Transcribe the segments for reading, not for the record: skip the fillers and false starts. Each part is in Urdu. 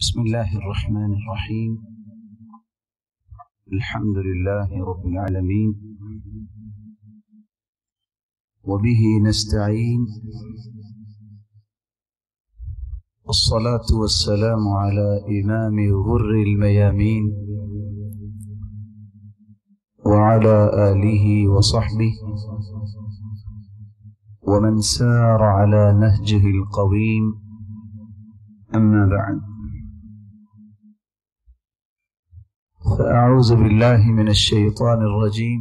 بسم الله الرحمن الرحيم. الحمد لله رب العالمين، وبه نستعين، والصلاة والسلام على إمام غر الميامين وعلى آله وصحبه ومن سار على نهجه القويم، أما بعد، فأعوذ بالله من الشيطان الرجيم.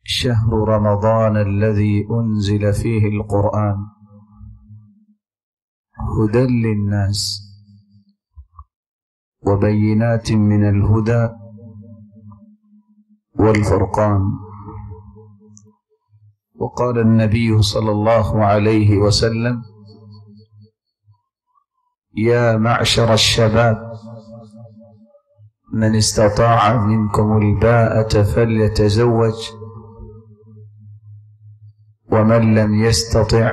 شهر رمضان الذي أنزل فيه القرآن هدى للناس وبينات من الهدى والفرقان. وقال النبي صلى الله عليه وسلم: يا معشر الشباب، من استطاع منكم الباءة فليتزوج، ومن لم يستطع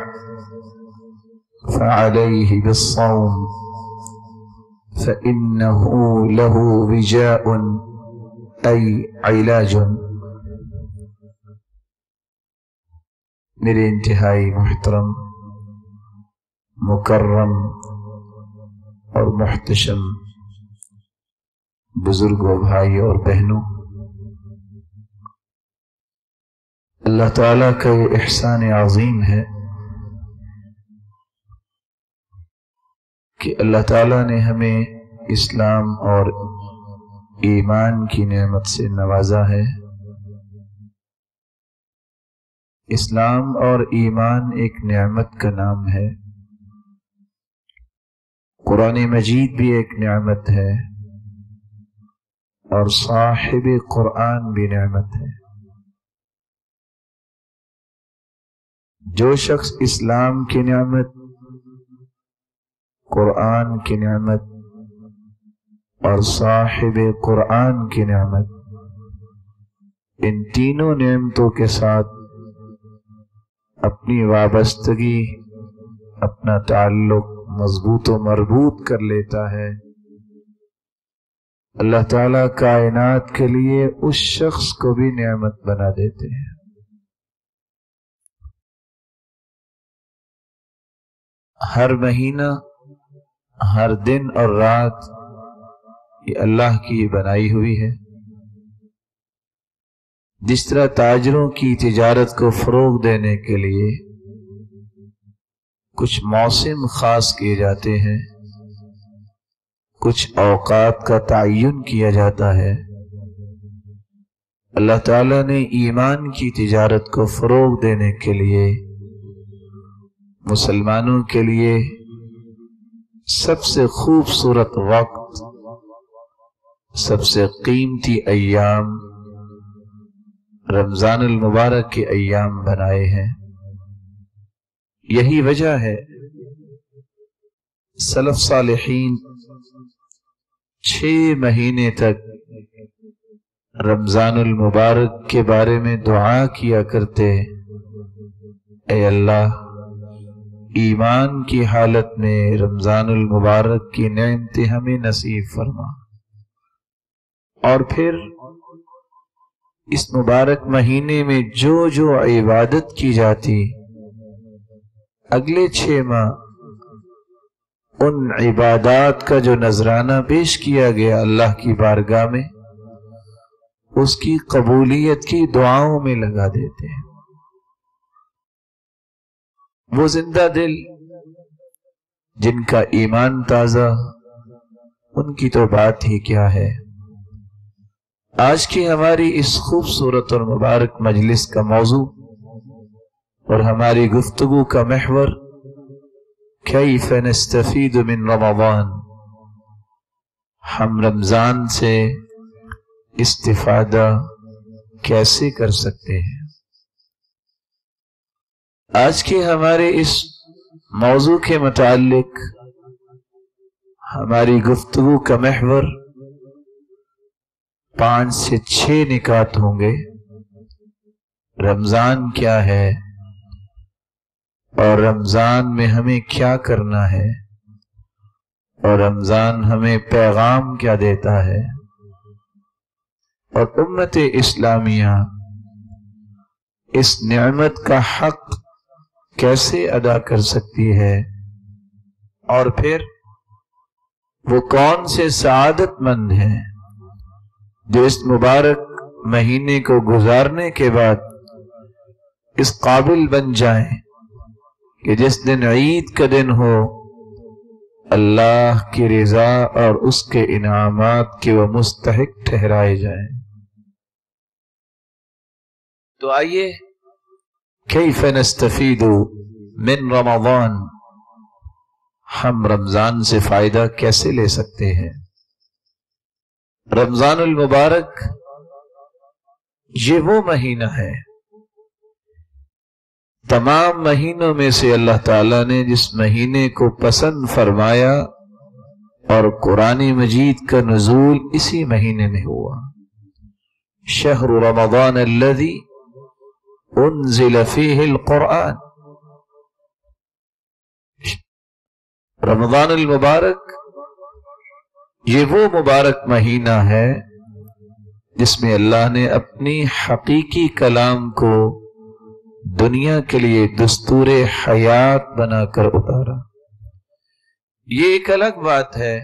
فعليه بالصوم، فإنه له وجاء أي علاج. میرے انتہائی محترم، مکرم اور محتشم بزرگوں، بھائی اور بہنوں، اللہ تعالیٰ کا یہ احسان عظیم ہے کہ اللہ تعالیٰ نے ہمیں اسلام اور ایمان کی نعمت سے نوازا ہے۔ اسلام اور ایمان ایک نعمت کا نام ہے، قرآن مجید بھی ایک نعمت ہے، اور صاحب قرآن بھی نعمت ہے۔ جو شخص اسلام کی نعمت، قرآن کی نعمت اور صاحب قرآن کی نعمت، ان تینوں نعمتوں کے ساتھ اپنی وابستگی، اپنا تعلق مضبوط و مربوط کر لیتا ہے، اللہ تعالیٰ کائنات کے لیے اس شخص کو بھی نعمت بنا دیتے ہیں۔ ہر مہینہ، ہر دن اور رات یہ اللہ کی بنائی ہوئی ہے۔ جس طرح تاجروں کی تجارت کو فروغ دینے کے لیے کچھ موسم خاص کیے جاتے ہیں، کچھ اوقات کا تعین کیا جاتا ہے، اللہ تعالیٰ نے ایمان کی تجارت کو فروغ دینے کے لیے مسلمانوں کے لیے سب سے خوبصورت وقت، سب سے قیمتی ایام رمضان المبارک کے ایام بنائے ہیں۔ یہی وجہ ہے سلف صالحین 6 مہینے تک رمضان المبارک کے بارے میں دعا کیا کرتے: اے اللہ، ایمان کی حالت میں رمضان المبارک کی نعمتیں ہمیں نصیب فرما، اور پھر اس مبارک مہینے میں جو جو عبادت کی جاتی، اگلے 6 ماہ ان عبادات کا جو نذرانہ پیش کیا گیا اللہ کی بارگاہ میں، اس کی قبولیت کی دعاؤں میں لگا دیتے ہیں۔ وہ زندہ دل جن کا ایمان تازہ، ان کی تو بات ہی کیا ہے۔ آج کی ہماری اس خوبصورت اور مبارک مجلس کا موضوع اور ہماری گفتگو کا محور کیف نستفید من رمضان، ہم رمضان سے استفادہ کیسے کر سکتے ہیں۔ آج کے ہمارے اس موضوع کے متعلق ہماری گفتگو کا محور 5 سے 6 نکات ہوں گے۔ رمضان کیا ہے اور رمضان میں ہمیں کیا کرنا ہے، اور رمضان ہمیں پیغام کیا دیتا ہے، اور امت اسلامیہ اس نعمت کا حق کیسے ادا کر سکتی ہے، اور پھر وہ کون سے سعادت مند ہیں جو اس مبارک مہینے کو گزارنے کے بعد اس قابل بن جائیں کہ جس دن عید کا دن ہو اللہ کی رضا اور اس کے انعامات کے وہ مستحق ٹھہرائے جائیں۔ تو آئیے کیف نستفید من رمضان، ہم رمضان سے فائدہ کیسے لے سکتے ہیں۔ رمضان المبارک یہ وہ مہینہ ہے تمام مہینوں میں سے اللہ تعالیٰ نے جس مہینے کو پسند فرمایا، اور قرآن مجید کا نزول اسی مہینے میں ہوا۔ شہر رمضان الذی انزل فیہ القرآن، رمضان المبارک یہ وہ مبارک مہینہ ہے جس میں اللہ نے اپنی حقیقی کلام کو دنیا کے لیے دستور حیات بنا کر اتارا۔ یہ ایک الگ بات ہے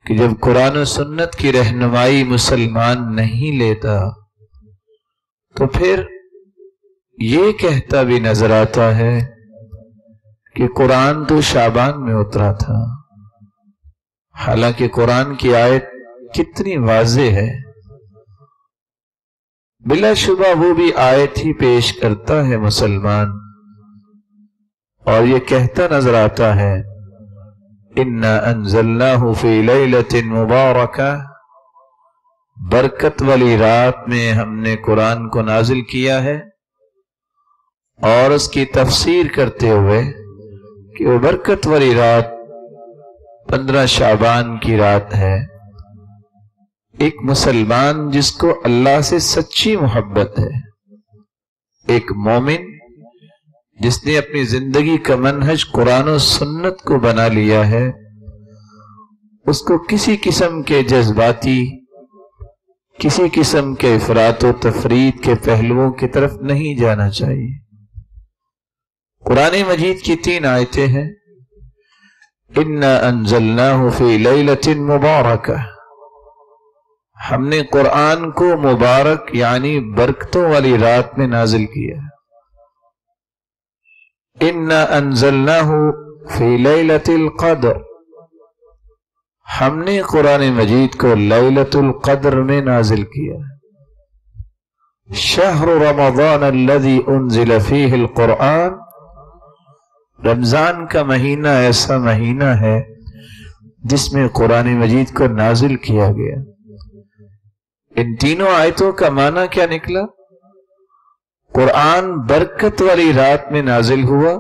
کہ جب قرآن و سنت کی رہنمائی مسلمان نہیں لیتا تو پھر یہ کہتا بھی نظر آتا ہے کہ قرآن تو شعبان میں اترا تھا، حالانکہ قرآن کی آیت کتنی واضح ہے۔ بلا شبہ وہ بھی آیت ہی پیش کرتا ہے مسلمان، اور یہ کہتا نظر آتا ہے اِنَّا أَنزَلْنَاهُ فِي لَيْلَةٍ مُبَارَكَةٍ، برکت والی رات میں ہم نے قرآن کو نازل کیا ہے، اور اس کی تفسیر کرتے ہوئے کہ وہ برکت والی رات 15 شعبان کی رات ہے۔ ایک مسلمان جس کو اللہ سے سچی محبت ہے، ایک مومن جس نے اپنی زندگی کا منہج قرآن و سنت کو بنا لیا ہے، اس کو کسی قسم کے جذباتی، کسی قسم کے افراط و تفرید کے پہلوؤں کی طرف نہیں جانا چاہیے۔ قرآن مجید کی 3 آیتیں ہیں، اِنَّا أَنزَلْنَاهُ فِي لَيْلَةٍ مُبَارَكَةٍ، ہم نے قرآن کو مبارک یعنی برکتوں والی رات میں نازل کیا۔ اِنَّا أَنزَلْنَاهُ فِي لَيْلَةِ الْقَدْرِ، ہم نے قرآن مجید کو لیلۃ القدر میں نازل کیا۔ شہر رمضان الذی انزل فیہ القرآن، رمضان کا مہینہ ایسا مہینہ ہے جس میں قرآن مجید کو نازل کیا گیا۔ ان تینوں آیتوں کا معنی کیا نکلا؟ قرآن برکت والی رات میں نازل ہوا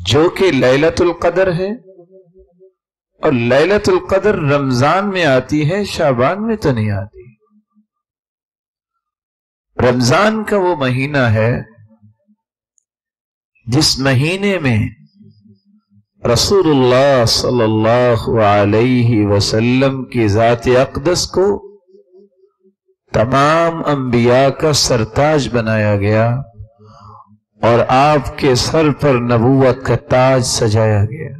جو کہ لیلۃ القدر ہے، اور لیلۃ القدر رمضان میں آتی ہے، شعبان میں تو نہیں آتی۔ رمضان کا وہ مہینہ ہے جس مہینے میں رسول اللہ صلی اللہ علیہ وسلم کی ذات اقدس کو تمام انبیاء کا سرتاج بنایا گیا، اور آپ کے سر پر نبوت کا تاج سجایا گیا۔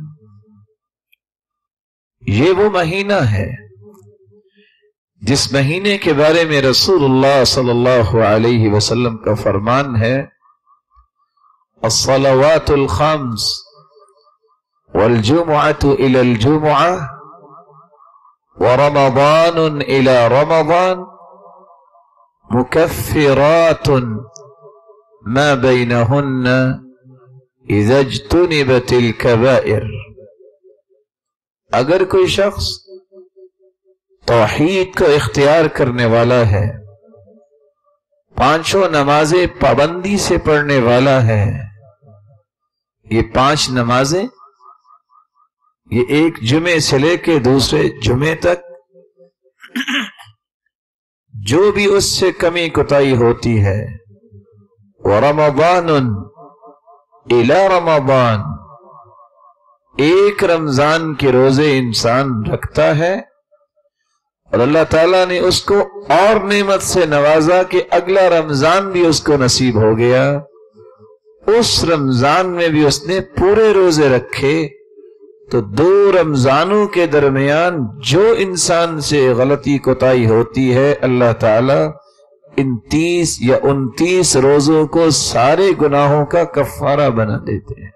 یہ وہ مہینہ ہے جس مہینے کے بارے میں رسول اللہ صلی اللہ علیہ وسلم کا فرمان ہے، الصلوات الخمس والجمعة إلى الجمعة ورمضان إلى رمضان مكفرات ما بينهن إذا اجتنبت الكبائر۔ اگر کوئی شخص توحید کو اختیار کرنے والا ہے، 5 نمازیں پابندی سے پڑھنے والا ہے، یہ 5 نمازیں یہ ایک جمعے سے لے کے دوسرے جمعے تک جو بھی اس سے کمی کوتاہی ہوتی ہے، وَرَمَضَانٌ إِلَى رَمَضَان، ایک رمضان کے روزے انسان رکھتا ہے اور اللہ تعالیٰ نے اس کو اور نعمت سے نوازا کہ اگلا رمضان بھی اس کو نصیب ہو گیا، اس رمضان میں بھی اس نے پورے روزے رکھے، تو 2 رمضانوں کے درمیان جو انسان سے غلطی کوتاہی ہوتی ہے اللہ تعالیٰ ان 30 یا 29 روزوں کو سارے گناہوں کا کفارہ بنا دیتے ہیں۔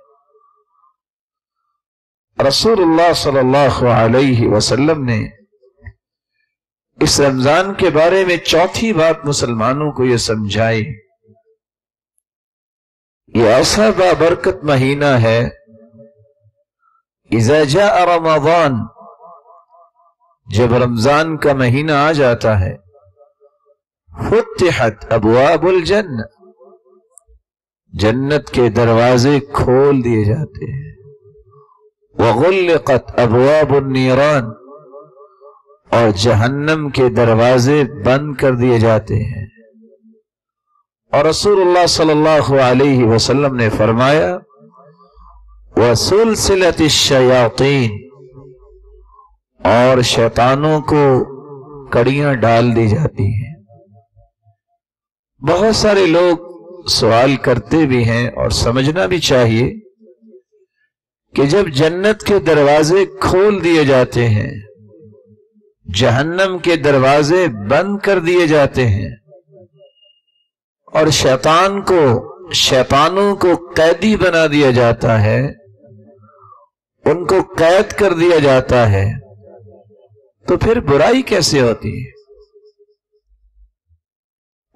رسول اللہ صلی اللہ علیہ وسلم نے اس رمضان کے بارے میں چوتھی بات مسلمانوں کو یہ سمجھائی، یہ ایسا بابرکت مہینہ ہے، اذا جاء رمضان، جب رمضان کا مہینہ آ جاتا ہے، فتحت ابواب الجنہ، جنت کے دروازے کھول دیے جاتے ہیں، وغلقت ابواب النیران، اور جہنم کے دروازے بند کر دیے جاتے ہیں۔ اور رسول اللہ صلی اللہ علیہ وسلم نے فرمایا وَسُلْسِلَةِ الشَّيَاطِينِ، اور شیطانوں کو کڑیاں ڈال دی جاتی ہیں۔ بہت سارے لوگ سوال کرتے بھی ہیں اور سمجھنا بھی چاہیے کہ جب جنت کے دروازے کھول دیے جاتے ہیں، جہنم کے دروازے بند کر دیے جاتے ہیں، اور شیطانوں کو قیدی بنا دیا جاتا ہے، ان کو قید کر دیا جاتا ہے، تو پھر برائی کیسے ہوتی ہے؟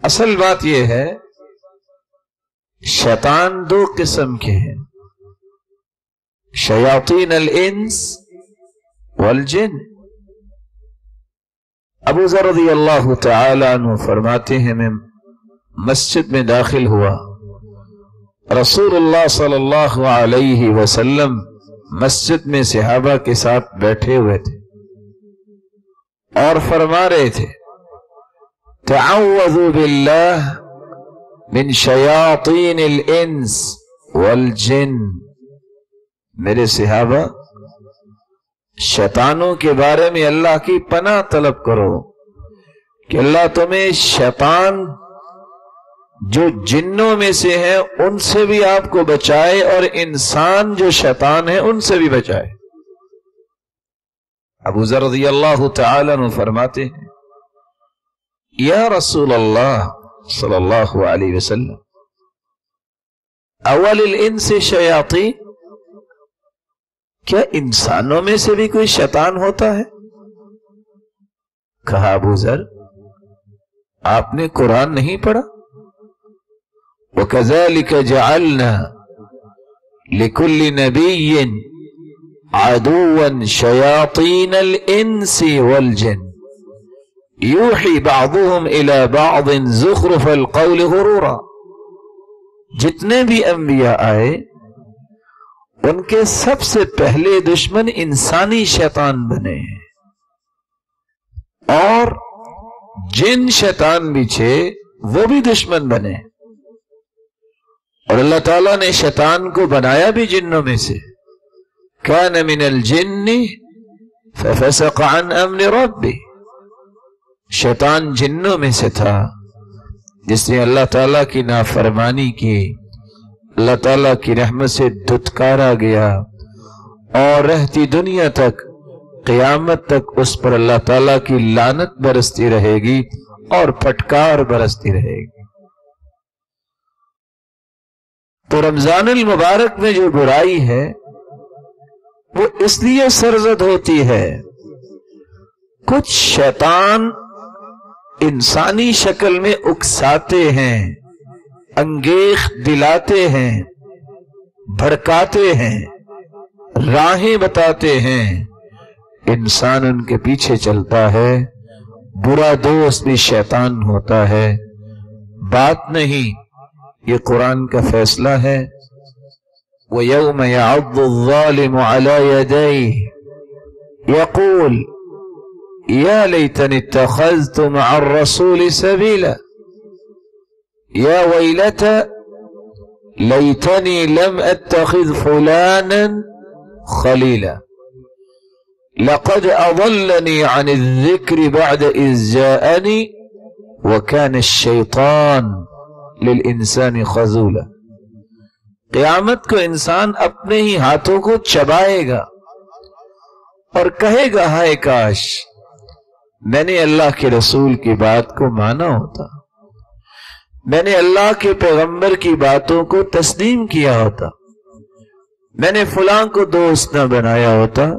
اصل بات یہ ہے، شیطان 2 قسم کے ہیں، شیاطین الانس والجن۔ ابو ذر رضی اللہ تعالی عنہ فرماتے ہیں میں مسجد میں داخل ہوا، رسول اللہ صلی اللہ علیہ وسلم مسجد میں صحابہ کے ساتھ بیٹھے ہوئے تھے اور فرما رہے تھے تعوذوا باللہ من شیاطین الانس والجن، میرے صحابہ شیطانوں کے بارے میں اللہ کی پناہ طلب کرو کہ اللہ تمہیں شیطان جو جنوں میں سے ہیں ان سے بھی آپ کو بچائے اور انسان جو شیطان ہیں ان سے بھی بچائے۔ ابو ذر رضی اللہ تعالی عنہ فرماتے ہیں یا رسول اللہ صلی اللہ علیہ وسلم اول الانس شیاطین، کیا انسانوں میں سے بھی کوئی شیطان ہوتا ہے؟ کہا ابو ذر آپ نے قرآن نہیں پڑھا؟ وَكَذَلِكَ جَعَلْنَا لِكُلِّ نَبِيٍّ عَدُوًّا شَيَاطِينَ الْإِنسِ وَالْجِنِّ يُوحِي بَعْضُهُمْ إِلَى بَعْضٍ زُخْرُفَ الْقَوْلِ غُرُورًا۔ جتنے بھی انبیاء آئے ان کے سب سے پہلے دشمن انسانی شیطان بنے ہیں، اور جن شیطان بھی تھے وہ بھی دشمن بنے، اور اللہ تعالیٰ نے شیطان کو بنایا بھی جنوں میں سے، کان من الجن ففسق عن امر ربی، شیطان جنوں میں سے تھا جس نے اللہ تعالیٰ کی نافرمانی کی، اللہ تعالیٰ کی رحمت سے دھتکارا گیا، اور رہتی دنیا تک قیامت تک اس پر اللہ تعالیٰ کی لعنت برستی رہے گی اور پھٹکار برستی رہے گی۔ تو رمضان المبارک میں جو برائی ہے وہ اس لیے سرزد ہوتی ہے، کچھ شیطان انسانی شکل میں اکساتے ہیں، انگیخت دلاتے ہیں، بھڑکاتے ہیں، راہیں بتاتے ہیں، انسان ان کے پیچھے چلتا ہے، برا دوست بھی شیطان ہوتا ہے۔ بات نہیں، یہ قرآن کا فیصلہ ہے۔ وَيَوْمَ يَعَضُّ الظَّالِمُ عَلَى يَدَيْهِ يَقُولُ يَا لَيْتَنِي اتَّخَذْتُ مَعَ الرَّسُولِ سَبِيلًا يَا وَيْلَتَى لَيْتَنِي لَمْ أَتَّخِذْ فُلَانًا خليلا لقد أضلني عن الذكر بعد إذ جاءني وكان الشيطان للإنسان خذولا. قیامت کو انسان اپنے ہی ہاتھوں کو چبائے گا اور کہے گا ہائے کاش میں نے اللہ کے رسول کی بات کو مانا ہوتا، میں نے اللہ کے پیغمبر کی باتوں کو تسلیم کیا ہوتا، میں نے فلاں کو دوست نہ بنایا ہوتا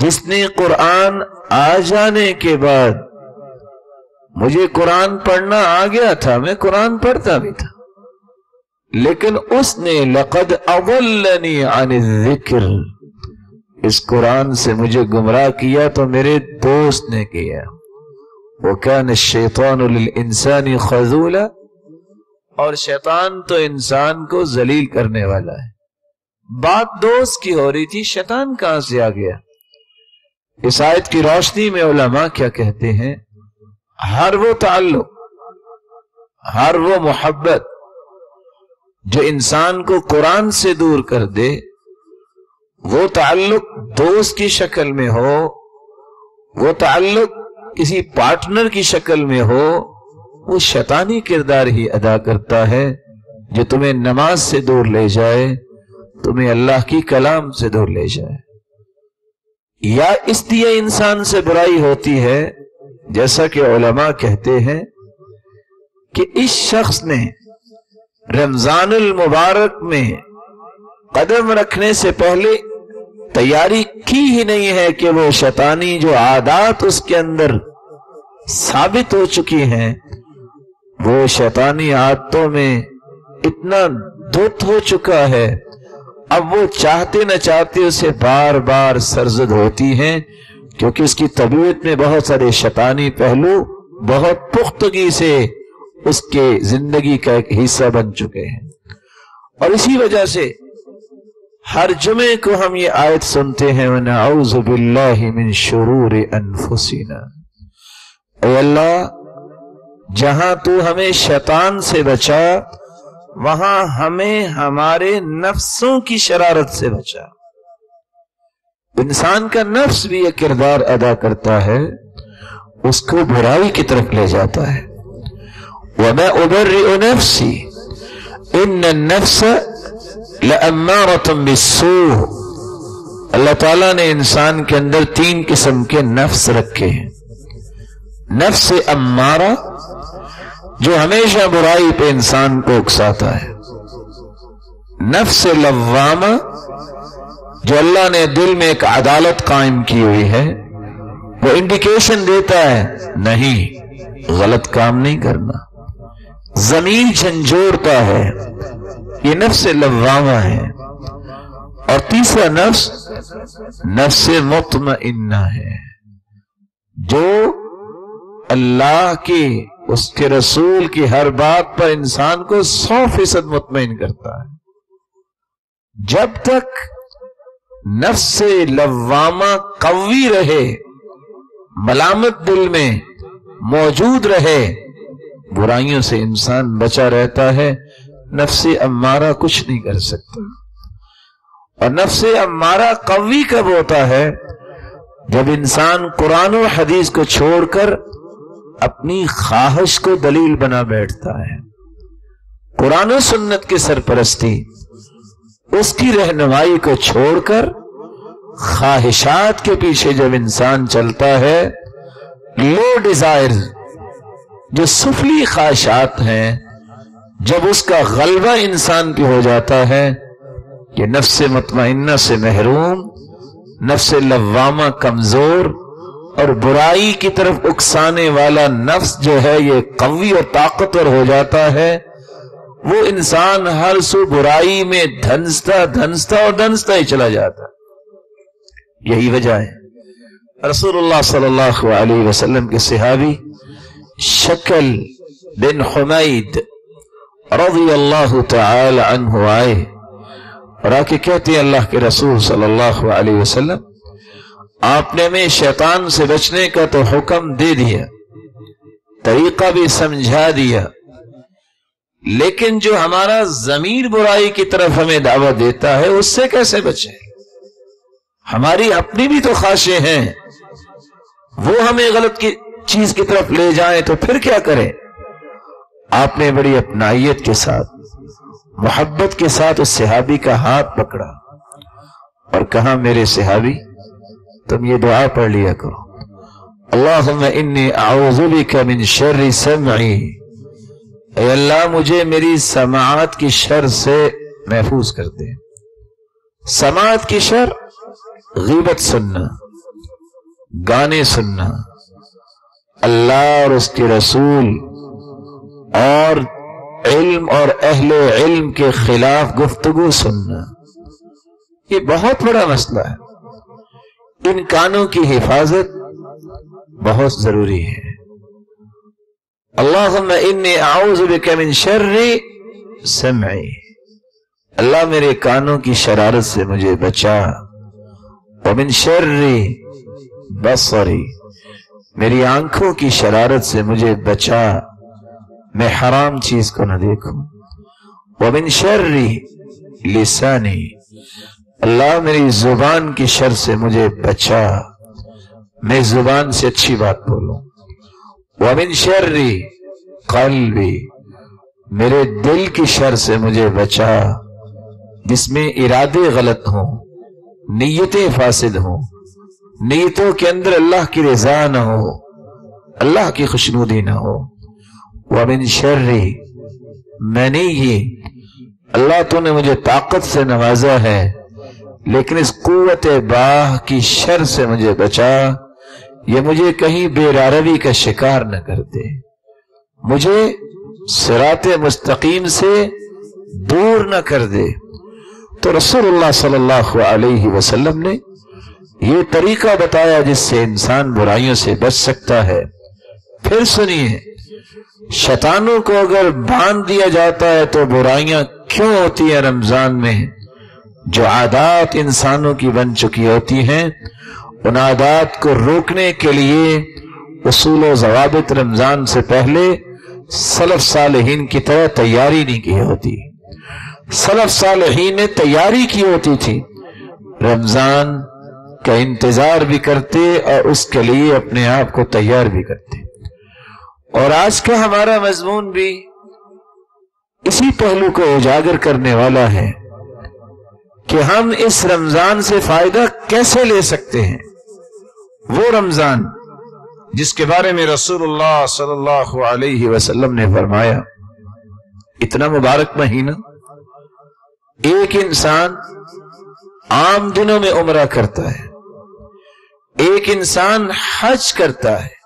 جس نے قرآن آ جانے کے بعد، مجھے قرآن پڑھنا آ گیا تھا، میں قرآن پڑھتا بھی تھا، لیکن اس نے لقد اضلنی عن الذکر، اس قرآن سے مجھے گمراہ کیا تو میرے دوست نے کیا. وَكَانَ الشَّيْطَانُ لِلْإِنسَانِ خَذُولًا، اور شیطان تو انسان کو ذلیل کرنے والا ہے. بات دوست کی ہو رہی تھی، شیطان کہاں سے آ گیا؟ اس آیت کی روشنی میں علماء کیا کہتے ہیں؟ ہر وہ تعلق، ہر وہ محبت جو انسان کو قرآن سے دور کر دے، وہ تعلق دوست کی شکل میں ہو، وہ تعلق کسی پارٹنر کی شکل میں ہو، وہ شیطانی کردار ہی ادا کرتا ہے جو تمہیں نماز سے دور لے جائے، تمہیں اللہ کی کلام سے دور لے جائے. یا اس لیے انسان سے برائی ہوتی ہے، جیسا کہ علماء کہتے ہیں کہ اس شخص نے رمضان المبارک میں قدم رکھنے سے پہلے تیاری کی ہی نہیں ہے کہ وہ شیطانی جو عادات اس کے اندر ثابت ہو چکی ہیں، وہ شیطانی عادتوں میں اتنا دھت ہو چکا ہے، اب وہ چاہتے نہ چاہتے اسے بار بار سرزد ہوتی ہیں، کیونکہ اس کی طبیعت میں بہت سارے شیطانی پہلو بہت پختگی سے اس کے زندگی کا ایک حصہ بن چکے ہیں. اور اسی وجہ سے ہر جمعے کو ہم یہ آیت سنتے ہیں وَنَعُوذُ بِاللَّهِ مِن شُرُورِ أَنفُسِنَا، اے اللہ جہاں تو ہمیں شیطان سے بچا، وہاں ہمیں ہمارے نفسوں کی شرارت سے بچا. انسان کا نفس بھی یہ کردار ادا کرتا ہے، اس کو برائی کی طرف لے جاتا ہے. وَمَا أُبَرِّئُ نَفْسِي إِنَّ النَّفْسَ لَأَمَّارَةٌ بِالسُّوءِ. اللہ تعالیٰ نے انسان کے اندر 3 قسم کے نفس رکھے ہیں. نفس امارہ جو ہمیشہ برائی پہ انسان کو اکساتا ہے، نفس لوامہ جو اللہ نے دل میں ایک عدالت قائم کی ہوئی ہے، وہ انڈیکیشن دیتا ہے نہیں غلط کام نہیں کرنا، ضمیر جھنجھوڑتا ہے، یہ نفس لوامہ ہے. اور تیسرا نفس نفس مطمئنہ ہے، جو اللہ کی، اس کے رسول کی ہر بات پر انسان کو 100% مطمئن کرتا ہے. جب تک نفس لوامہ قوی رہے، ملامت دل میں موجود رہے، برائیوں سے انسان بچا رہتا ہے. نفس امارہ کچھ نہیں کر سکتا. اور نفس امارہ قوی کب ہوتا ہے؟ جب انسان قرآن و حدیث کو چھوڑ کر اپنی خواہش کو دلیل بنا بیٹھتا ہے. قرآن و سنت کی سرپرستی، اس کی رہنمائی کو چھوڑ کر خواہشات کے پیچھے جب انسان چلتا ہے، لو ڈیزائر جو سفلی خواہشات ہیں، جب اس کا غلبہ انسان پہ ہو جاتا ہے، کہ نفس مطمئنہ سے محروم، نفس لوامہ کمزور اور برائی کی طرف اکسانے والا نفس جو ہے یہ قوی اور طاقتور ہو جاتا ہے، وہ انسان ہر سو برائی میں دھنستا ہی چلا جاتا. یہی وجہ ہے رسول اللہ صلی اللہ علیہ وسلم کے صحابی شکل بن حمید رضی اللہ تعالی عنہ آئے اور آ کے کہتے ہیں اللہ کے رسول صلی اللہ علیہ وسلم، آپ نے ہمیں شیطان سے بچنے کا تو حکم دے دیا، طریقہ بھی سمجھا دیا، لیکن جو ہمارا ضمیر برائی کی طرف ہمیں دعوت دیتا ہے اس سے کیسے بچیں؟ ہماری اپنی بھی تو خواہشیں ہیں، وہ ہمیں غلط کی چیز کی طرف لے جائیں تو پھر کیا کریں؟ آپ نے بڑی اپنائیت کے ساتھ، محبت کے ساتھ اس صحابی کا ہاتھ پکڑا اور کہا میرے صحابی تم یہ دعا پڑھ لیا کرو، اللہم انی اعوذ بک من شر سمعی، اے اللہ مجھے میری سماعت کی شر سے محفوظ کر دے۔ سماعت کی شر، غیبت سننا، گانے سننا، اللہ اور اس کے رسول اور علم اور اہل علم کے خلاف گفتگو سننا، یہ بہت بڑا مسئلہ ہے۔ ان کانوں کی حفاظت بہت ضروری ہے۔ اللہم انی اعوذ بک من شر سمعی، اللہ میرے کانوں کی شرارت سے مجھے بچا، ومن شر بصری، میری آنکھوں کی شرارت سے مجھے بچا، میں حرام چیز کو نہ دیکھوں، ومن شر لسانی، اللہ میری زبان کی شر سے مجھے بچا، میں زبان سے اچھی بات بولوں، ومن شر قلبی، میرے دل کی شر سے مجھے بچا، جس میں ارادے غلط ہوں، نیتیں فاسد ہوں، نیتوں کے اندر اللہ کی رضا نہ ہو، اللہ کی خوشنودی نہ ہو، ومن شر منی، اللہ تو نے مجھے طاقت سے نوازا ہے لیکن اس قوت باہ کی شر سے مجھے بچا، یہ مجھے کہیں بے راروی کا شکار نہ کر دے، مجھے صراط مستقیم سے دور نہ کر دے۔ تو رسول اللہ صلی اللہ علیہ وسلم نے یہ طریقہ بتایا جس سے انسان برائیوں سے بچ سکتا ہے۔ پھر سنیے، شیطانوں کو اگر باندھ دیا جاتا ہے تو برائیاں کیوں ہوتی ہیں؟ رمضان میں جو عادات انسانوں کی بن چکی ہوتی ہیں، ان عادات کو روکنے کے لیے اصول و ضوابط رمضان سے پہلے سلف صالحین کی طرح تیاری نہیں کی ہوتی۔ سلف صالحین نے تیاری کی ہوتی تھی، رمضان کا انتظار بھی کرتے اور اس کے لیے اپنے آپ کو تیار بھی کرتے۔ اور آج کا ہمارا مضمون بھی اسی پہلو کو اجاگر کرنے والا ہے کہ ہم اس رمضان سے فائدہ کیسے لے سکتے ہیں۔ وہ رمضان جس کے بارے میں رسول اللہ صلی اللہ علیہ وسلم نے فرمایا، اتنا مبارک مہینہ، ایک انسان عام دنوں میں عمرہ کرتا ہے، ایک انسان حج کرتا ہے،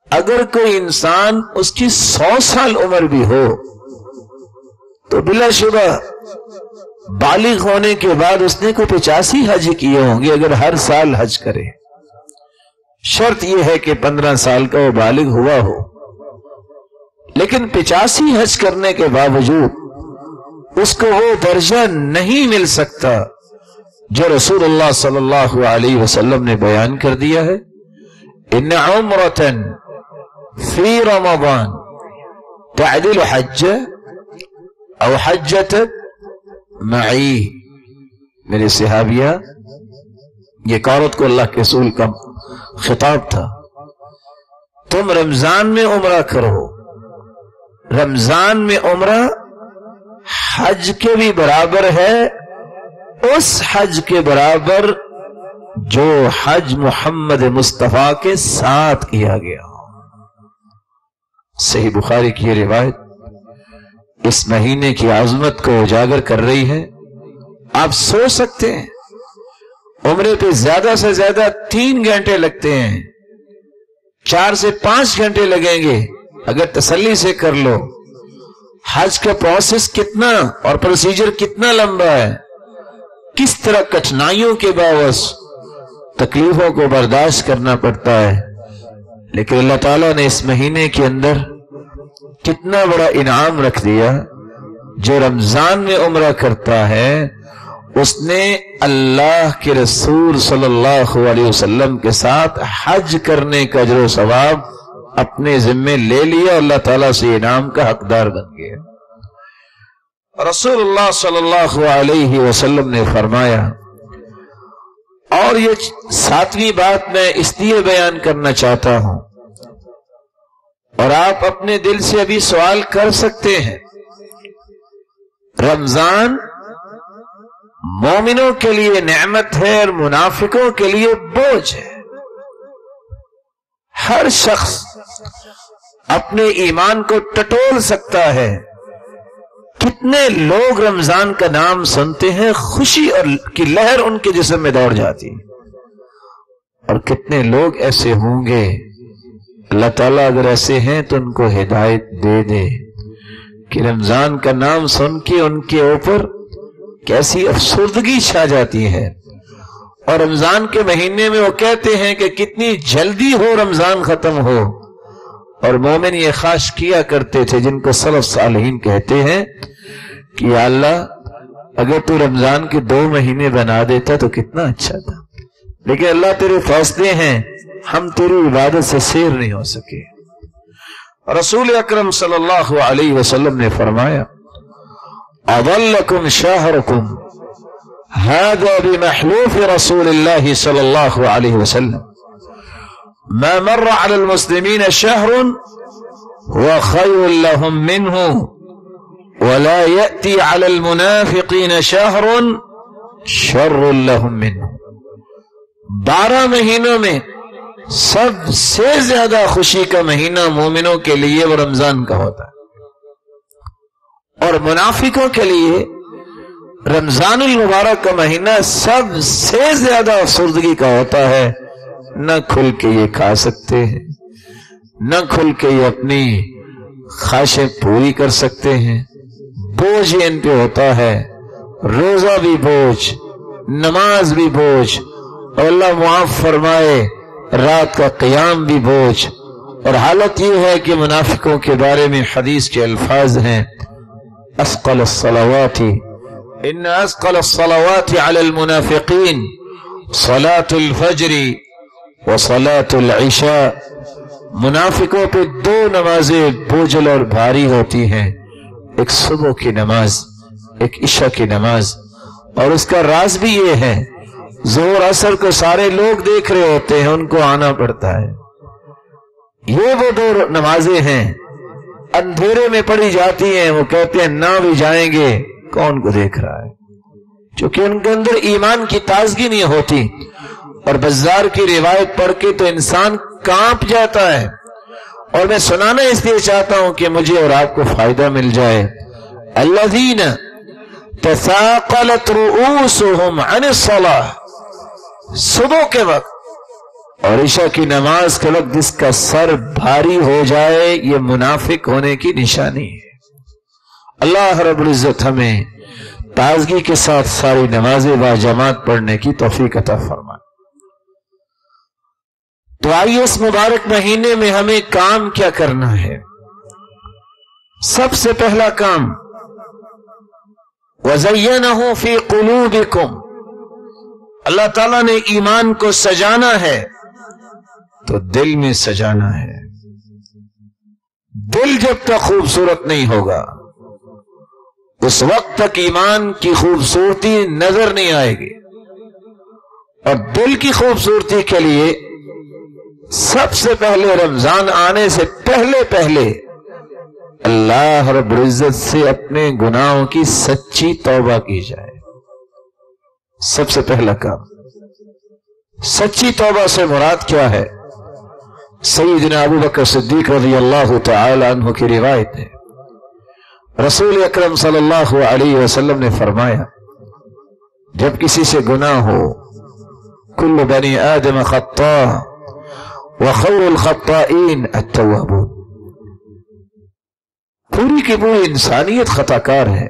اگر کوئی انسان اس کی 100 سال عمر بھی ہو تو بلا شبہ بالغ ہونے کے بعد اس نے کوئی 85 حج کیے ہوں گے اگر ہر سال حج کرے۔ شرط یہ ہے کہ 15 سال کا وہ بالغ ہوا ہو، لیکن 85 حج کرنے کے باوجود اس کو وہ درجہ نہیں مل سکتا جو رسول اللہ صلی اللہ علیہ وسلم نے بیان کر دیا ہے۔ ان عمرۃ فی رمضان تعدل حج او حجۃ معی، میرے صحابیہ، یہ ایک عورت کو اللہ کے رسول کا خطاب تھا، تم رمضان میں عمرہ کرو، رمضان میں عمرہ حج کے بھی برابر ہے، اس حج کے برابر جو حج محمد مصطفیٰ کے ساتھ کیا گیا۔ صحیح بخاری کی یہ روایت اس مہینے کی عظمت کو اجاگر کر رہی ہے۔ آپ سوچ سکتے ہیں عمرے پہ زیادہ سے زیادہ 3 گھنٹے لگتے ہیں، 4 سے 5 گھنٹے لگیں گے اگر تسلی سے کر لو۔ حج کا پروسیس کتنا اور پروسیجر کتنا لمبا ہے، کس طرح کٹھنائیوں کے باوجود تکلیفوں کو برداشت کرنا پڑتا ہے، لیکن اللہ تعالیٰ نے اس مہینے کے اندر کتنا بڑا انعام رکھ دیا۔ جو رمضان میں عمرہ کرتا ہے اس نے اللہ کے رسول صلی اللہ علیہ وسلم کے ساتھ حج کرنے کا اجر و ثواب اپنے ذمے لے لیا، اللہ تعالیٰ سے انعام کا حقدار بن گیا۔ رسول اللہ صلی اللہ علیہ وسلم نے فرمایا، اور یہ 7ویں بات میں اس لیے بیان کرنا چاہتا ہوں، اور آپ اپنے دل سے ابھی سوال کر سکتے ہیں، رمضان مومنوں کے لیے نعمت ہے اور منافقوں کے لیے بوجھ ہے۔ ہر شخص اپنے ایمان کو ٹٹول سکتا ہے۔ کتنے لوگ رمضان کا نام سنتے ہیں، خوشی اور کی لہر ان کے جسم میں دوڑ جاتی ہے، اور کتنے لوگ ایسے ہوں گے، اللہ تعالیٰ اگر ایسے ہیں تو ان کو ہدایت دے دے کہ رمضان کا نام سن کے ان کے اوپر کیسی افسردگی چھا جاتی ہے، اور رمضان کے مہینے میں وہ کہتے ہیں کہ کتنی جلدی ہو رمضان ختم ہو۔ اور مومن یہ خواہش کیا کرتے تھے، جن کو سلف صالحین کہتے ہیں کہ یا اللہ اگر تو رمضان کے 2 مہینے بنا دیتا تو کتنا اچھا تھا، لیکن اللہ تیرے فیصلے ہیں، ہم تیری عبادت سے سیر نہیں ہو سکے۔ رسول اکرم صلی اللہ علیہ وسلم نے فرمایا اضلکم شہرکم هذا بمحلوف رسول الله صلی اللہ علیہ وسلم ما مر على المسلمين شهر هو خير لهم منه ولا يأتي على المنافقين شهر شر لهم منه۔ 12 مہینوں میں سب سے زیادہ خوشی کا مہینہ مومنوں کے لیے وہ رمضان کا ہوتا ہے، اور منافقوں کے لیے رمضان المبارک کا مہینہ سب سے زیادہ افسردگی کا ہوتا ہے۔ نہ کھل کے یہ کھا سکتے ہیں، نہ کھل کے یہ اپنی خواہشیں پوری کر سکتے ہیں، بوجھ ان پہ ہوتا ہے، روزہ بھی بوجھ، نماز بھی بوجھ، اور اللہ معاف فرمائے رات کا قیام بھی بوجھ۔ اور حالت یہ ہے کہ منافقوں کے بارے میں حدیث کے الفاظ ہیں اثقل الصلوات ان اثقل الصلوات علی المنافقین صلاة الفجر وصلاة العشاء۔ منافقوں پہ 2 نمازیں بوجھل اور بھاری ہوتی ہیں، ایک صبح کی نماز، ایک عشاء کی نماز۔ اور اس کا راز بھی یہ ہے، ظہر عصر کو سارے لوگ دیکھ رہے ہوتے ہیں، ان کو آنا پڑتا ہے۔ یہ وہ 2 نمازیں ہیں، اندھیرے میں پڑھی جاتی ہیں، وہ کہتے ہیں نہ بھی جائیں گے، کون کو دیکھ رہا ہے، چونکہ ان کے اندر ایمان کی تازگی نہیں ہوتی۔ اور بزار کی روایت پڑھ کے تو انسان کانپ جاتا ہے، اور میں سنانا اس لیے چاہتا ہوں کہ مجھے اور آپ کو فائدہ مل جائے۔ الذین تثاقلت رؤوسهم عن الصلاة، صبح کے وقت اور عشاء کی نماز کے وقت جس کا سر بھاری ہو جائے، یہ منافق ہونے کی نشانی ہے۔ اللہ رب العزت ہمیں تازگی کے ساتھ ساری نمازیں با جماعت پڑھنے کی توفیق عطا فرمائے۔ تو آئیے اس مبارک مہینے میں ہمیں کام کیا کرنا ہے۔ سب سے پہلا کام وَزَيَّنَهُ فِي قُلُوبِكُمْ، اللہ تعالیٰ نے ایمان کو سجانا ہے تو دل میں سجانا ہے۔ دل جب تک خوبصورت نہیں ہوگا اس وقت تک ایمان کی خوبصورتی نظر نہیں آئے گی، اور دل کی خوبصورتی کے لیے سب سے پہلے رمضان آنے سے پہلے اللہ رب العزت سے اپنے گناہوں کی سچی توبہ کی جائے۔ سب سے پہلا کام سچی توبہ سے مراد کیا ہے؟ سیدنا ابو بکر صدیق رضی اللہ تعالی عنہ کی روایت ہے، رسول اکرم صلی اللہ علیہ وسلم نے فرمایا جب کسی سے گناہ ہو، کل بنی آدم خطاء وخیر الخطائین التوابون، پوری کی پوری انسانیت خطا کار ہے،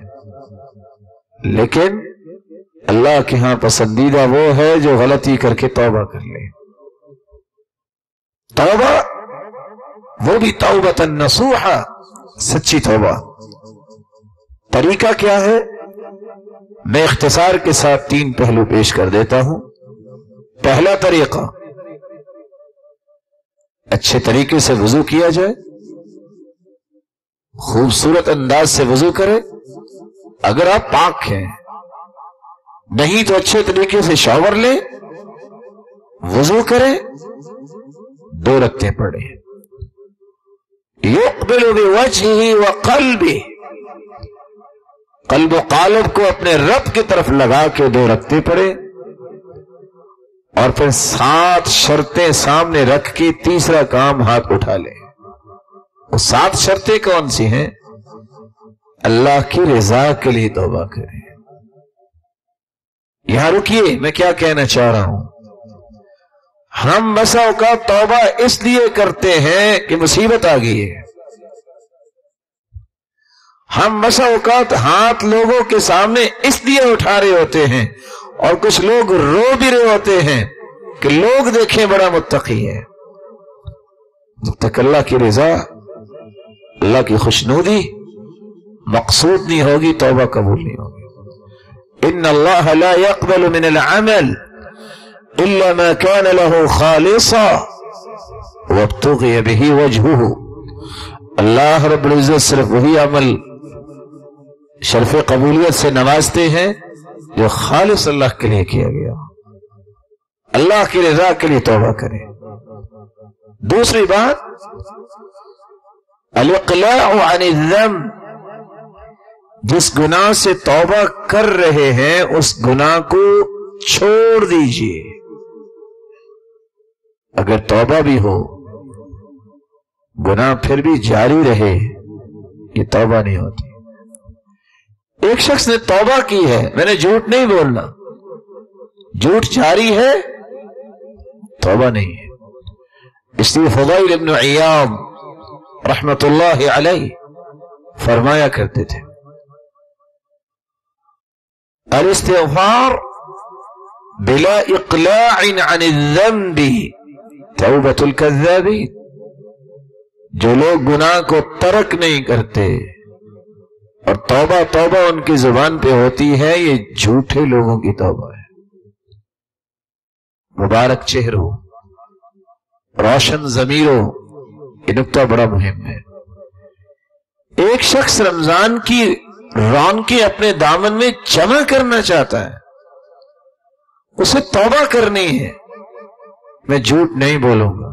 لیکن اللہ کے ہاں پسندیدہ وہ ہے جو غلطی کر کے توبہ کر لے۔ توبہ وہ بھی توبۃ نصوحہ، سچی توبہ۔ طریقہ کیا ہے؟ میں اختصار کے ساتھ 3 پہلو پیش کر دیتا ہوں۔ پہلا طریقہ، اچھے طریقے سے وضو کیا جائے، خوبصورت انداز سے وضو کرے، اگر آپ پاک ہیں، نہیں تو اچھے طریقے سے شاور لیں، وضو کرے، 2 رکعتیں پڑھے، یقبل بوجہہ وقلبہ، قلب و قالب کو اپنے رب کی طرف لگا کے 2 رکعتیں پڑھے، اور پھر 7 شرطیں سامنے رکھ کے تیسرا کام ہاتھ اٹھا لے۔ وہ 7 شرطیں کون سی ہیں؟ اللہ کی رضا کے لیے توبہ کریں۔ یہاں رکیے، میں کیا کہنا چاہ رہا ہوں، ہم بسا اوقات توبہ اس لیے کرتے ہیں کہ مصیبت آ گئی ہے، ہم بسا اوقات ہاتھ لوگوں کے سامنے اس لیے اٹھا رہے ہوتے ہیں، اور کچھ لوگ رو بھی رہے ہوتے ہیں کہ لوگ دیکھیں بڑا متقی ہے۔ جب تک اللہ کی رضا، اللہ کی خوشنودی مقصود نہیں ہوگی، توبہ قبول نہیں ہوگی۔ ان اللہ لا يقبل من العمل الا ما كان له خالصا وابتغي به وجهه، اللہ رب العزت صرف وہی عمل شرف قبولیت سے نوازتے ہیں جو خالص اللہ کے لیے کیا گیا، اللہ کی رضا کے لیے توبہ کرے۔ دوسری بات، الاقلاع عن الذنب، جس گناہ سے توبہ کر رہے ہیں اس گناہ کو چھوڑ دیجئے۔ اگر توبہ بھی ہو، گناہ پھر بھی جاری رہے، یہ توبہ نہیں ہوتی۔ ایک شخص نے توبہ کی ہے، میں نے جھوٹ نہیں بولنا، جھوٹ جاری ہے، توبہ نہیں ہے۔ اس لیے فضیل ابن عیاض رحمت اللہ علیہ فرمایا کرتے تھے، الاستغفار بلا اقلاع عن الذنب توبۃ الکذابین، جو لوگ گناہ کو ترک نہیں کرتے اور توبہ توبہ ان کی زبان پہ ہوتی ہے، یہ جھوٹے لوگوں کی توبہ ہے۔ مبارک چہروں، روشن ضمیروں، یہ نکتہ بڑا مہم ہے۔ ایک شخص رمضان کی رونقیں اپنے دامن میں جمع کرنا چاہتا ہے، اسے توبہ کرنی ہے، میں جھوٹ نہیں بولوں گا،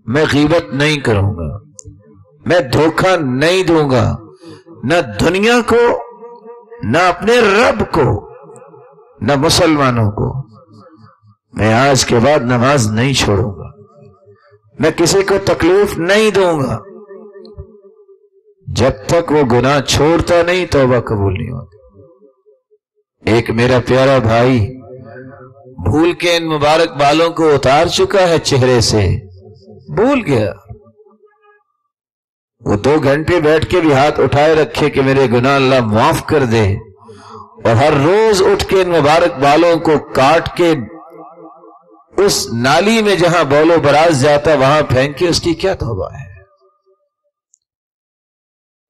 میں غیبت نہیں کروں گا، میں دھوکہ نہیں دوں گا، نہ دنیا کو، نہ اپنے رب کو، نہ مسلمانوں کو، میں آج کے بعد نماز نہیں چھوڑوں گا، میں کسی کو تکلیف نہیں دوں گا۔ جب تک وہ گناہ چھوڑتا نہیں، توبہ قبول نہیں ہوتی۔ ایک میرا پیارا بھائی بھول کے ان مبارک بالوں کو اتار چکا ہے چہرے سے، بھول گیا، وہ 2 گھنٹے بیٹھ کے بھی ہاتھ اٹھائے رکھے کہ میرے گناہ اللہ معاف کر دے، اور ہر روز اٹھ کے ان مبارک بالوں کو کاٹ کے اس نالی میں جہاں بول و براز جاتا وہاں پھینکے، اس کی کیا توبہ ہے؟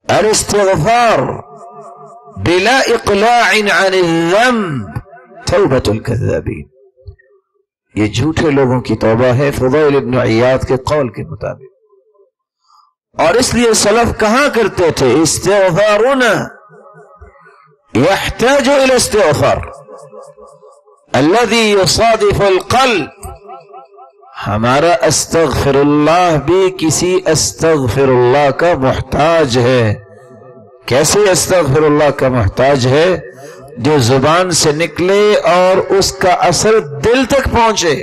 الاستغفار بلا اقلاع عن الذنب توبۃ الکذابین، یہ جھوٹے لوگوں کی توبہ ہے فضیل ابن عیاض کے قول کے مطابق۔ اور اس لیے سلف کہاں کرتے تھے، استغفارنا يحتاج الى استغفار الذي يصادف القلب، ہمارا استغفر اللہ بھی کسی استغفر اللہ کا محتاج ہے۔ کیسے استغفر اللہ کا محتاج ہے؟ جو زبان سے نکلے اور اس کا اثر دل تک پہنچے،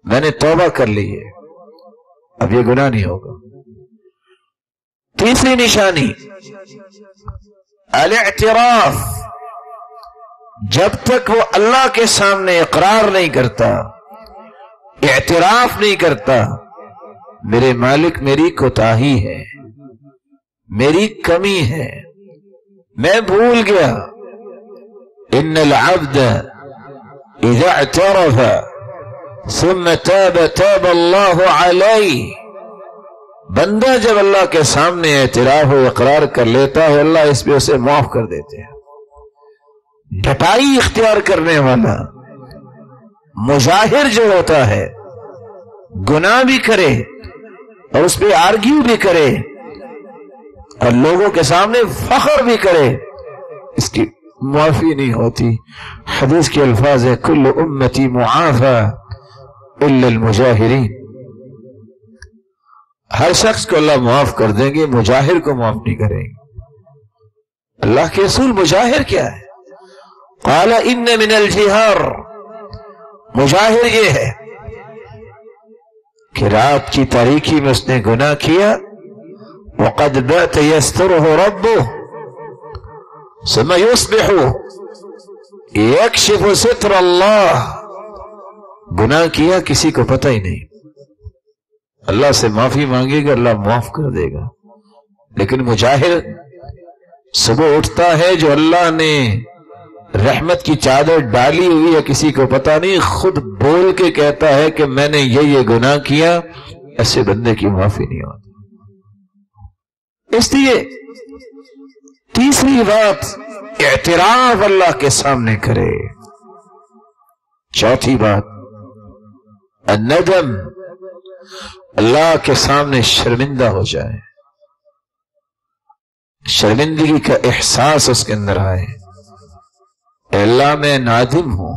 میں نے توبہ کر لی ہے، اب یہ گناہ نہیں ہوگا۔ تیسری نشانی الاعتراف، جب تک وہ اللہ کے سامنے اقرار نہیں کرتا، اعتراف نہیں کرتا، میرے مالک میری کوتاہی ہے، میری کمی ہے، میں بھول گیا۔ ان العبد اذا اعترف ثم تاب تاب اللہ علیہ، بندہ جب اللہ کے سامنے اعتراف و اقرار کر لیتا ہے، اللہ اس پہ اسے معاف کر دیتے ہیں۔ ڈٹائی اختیار کرنے والا مظاہر جو ہوتا ہے، گناہ بھی کرے اور اس پہ آرگیو بھی کرے اور لوگوں کے سامنے فخر بھی کرے، اس کی معافی نہیں ہوتی. حدیث کے الفاظ ہے کل امتی معافی الا المجاہرین. ہر شخص کو اللہ معاف کر دیں گے، مجاہر کو معاف نہیں کریں گے. اللہ کے رسول مجاہر کیا ہے؟ قال ان من الجہار، مجاہر یہ ہے کہ رات کی تاریکی میں اس نے گناہ کیا، وقد بات یسترہ ربہ ثم یصبح یکشف ستر اللہ. گناہ کیا کسی کو پتہ ہی نہیں، اللہ سے معافی مانگے گا، اللہ معاف کر دے گا. لیکن مجاہر صبح اٹھتا ہے، جو اللہ نے رحمت کی چادر ڈالی ہوئی ہے کسی کو پتہ نہیں، خود بول کے کہتا ہے کہ میں نے یہ گناہ کیا. ایسے بندے کی معافی نہیں ہوتی. اس لیے تیسری بات اعتراف اللہ کے سامنے کرے. چوتھی بات الندم، اللہ کے سامنے شرمندہ ہو جائے، شرمندگی کا احساس اس کے اندر آئے. اے اللہ میں نادم ہوں،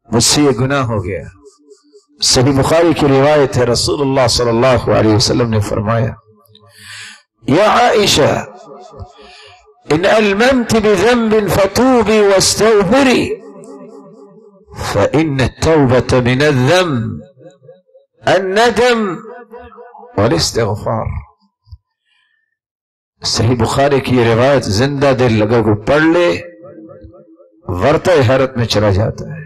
مجھ سے یہ گناہ ہو گیا. صحیح بخاری کی روایت ہے، رسول اللہ صلی اللہ علیہ وسلم نے فرمایا یا عائشہ ان الممت بذنب فتوبی واستغفری فإن التوبة من الذنب الندم والاستغفار. صحیح بخاری کی یہ روایت زندہ دل لگا کو پڑھ لے ورطہ حیرت میں چلا جاتا ہے.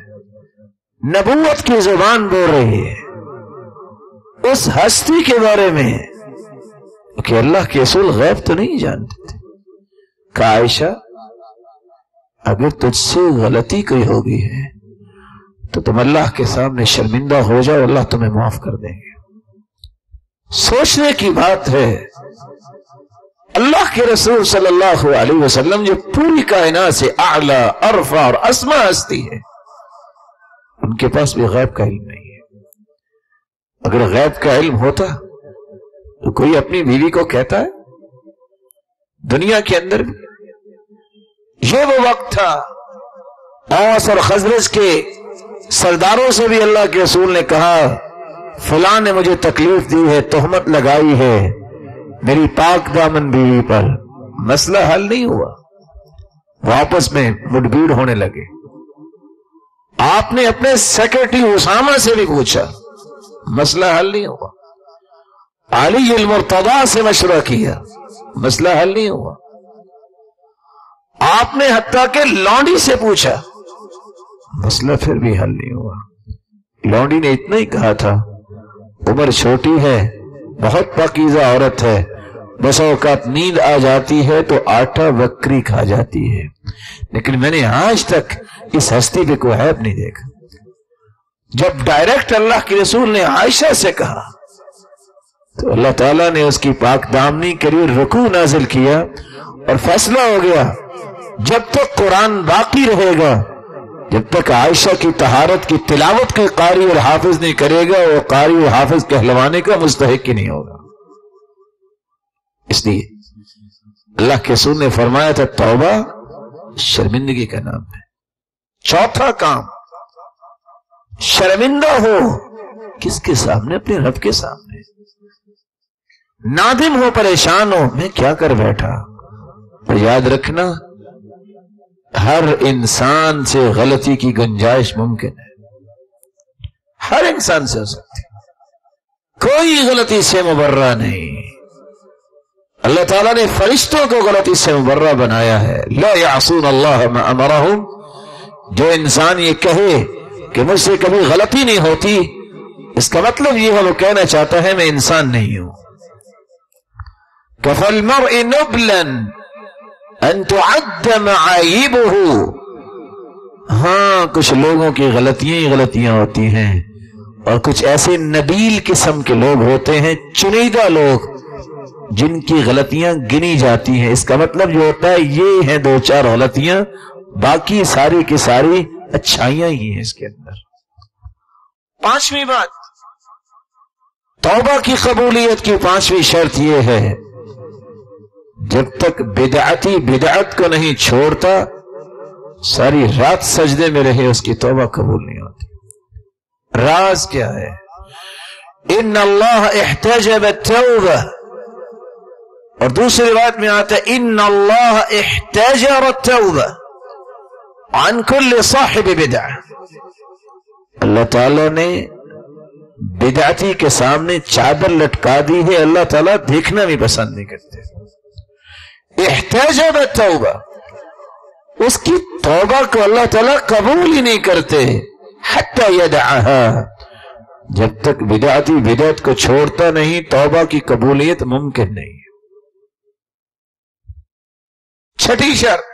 نبوت کی زبان بول رہی ہے اس ہستی کے بارے میں کہ اللہ کے رسول غیب تو نہیں جانتے تھے. کہ عائشہ اگر تجھ سے غلطی کوئی ہوگی ہے تو تم اللہ کے سامنے شرمندہ ہو جاؤ، اللہ تمہیں معاف کر دیں گے. سوچنے کی بات ہے، اللہ کے رسول صلی اللہ علیہ وسلم جو پوری کائنات سے اعلی ارفع اور اسما ہستی ہے، ان کے پاس بھی غیب کا علم نہیں ہے. اگر غیب کا علم ہوتا تو کوئی اپنی بیوی کو کہتا ہے؟ دنیا کے اندر بھی یہ وہ وقت تھا، اوس اور خزرج کے سرداروں سے بھی اللہ کے رسول نے کہا فلاں نے مجھے تکلیف دی ہے، تہمت لگائی ہے میری پاک دامن بیوی پر. مسئلہ حل نہیں ہوا، وہ آپس میں مڈبھیڑ ہونے لگے. آپ نے اپنے سیکرٹری اسامہ سے بھی پوچھا، مسئلہ حل نہیں ہوا. علی المرتضی سے مشورہ کیا، مسئلہ حل نہیں ہوا. آپ نے حتیٰ کہ لونڈی سے پوچھا، مسئلہ پھر بھی حل نہیں ہوا. لونڈی نے اتنا ہی کہا تھا عمر چھوٹی ہے، بہت پاکیزہ عورت ہے، بس اوقات نیند آ جاتی ہے تو آٹا بکری کھا جاتی ہے، لیکن میں نے آج تک اس ہستی پہ کوئی عیب نہیں دیکھا. جب ڈائریکٹ اللہ کے رسول نے عائشہ سے کہا تو اللہ تعالیٰ نے اس کی پاک دامنی کری، رکوع نازل کیا اور فیصلہ ہو گیا جب تک قرآن باقی رہے گا، جب تک عائشہ کی طہارت کی تلاوت کوئی قاری اور حافظ نہیں کرے گا، وہ قاری اور حافظ کہلوانے کا مستحق ہی نہیں ہوگا. اس لیے اللہ کے رسول نے فرمایا تھا توبہ شرمندگی کا نام ہے. چوتھا کام، شرمندہ ہو کس کے سامنے؟ اپنے رب کے سامنے. نادم ہو، پریشان ہو میں کیا کر بیٹھا. اور یاد رکھنا ہر انسان سے غلطی کی گنجائش ممکن ہے، ہر انسان سے ہو سکتی، کوئی غلطی سے مبرہ نہیں. اللہ تعالیٰ نے فرشتوں کو غلطی سے مبرہ بنایا ہے. لا یعصون اللہ ما امرہم. جو انسان یہ کہے کہ مجھ سے کبھی غلطی نہیں ہوتی، اس کا مطلب یہ ہے وہ کہنا چاہتا ہے میں انسان نہیں ہوں. کفى المرء نبلا ان تعد معایبہ. ہاں کچھ لوگوں کی غلطیاں ہوتی ہیں، اور کچھ ایسے نبیل قسم کے لوگ ہوتے ہیں، چنیدہ لوگ جن کی غلطیاں گنی جاتی ہیں. اس کا مطلب جو ہوتا ہے یہ ہیں دو چار غلطیاں، باقی ساری کی ساری اچھائیاں ہی ہیں اس کے اندر. پانچویں بات، توبہ کی قبولیت کی پانچویں شرط یہ ہے جب تک بدعتی بدعت کو نہیں چھوڑتا ساری رات سجدے میں رہے اس کی توبہ قبول نہیں ہوتی. راز کیا ہے؟ ان اللہ احتجب التوبہ، اور دوسری روایت میں آتا ہے ان اللہ احتجر التوبہ عن کل صاحب بدعہ. اللہ تعالیٰ نے بدعتی کے سامنے چادر لٹکا دی ہے. اللہ تعالیٰ دیکھنا بھی پسند نہیں کرتے. احتجب التوبہ، اس کی توبہ کو اللہ تعالیٰ قبول ہی نہیں کرتے. حتی یدعہا، جب تک بدعتی بدعت کو چھوڑتا نہیں توبہ کی قبولیت ممکن نہیں. چھٹی شرط،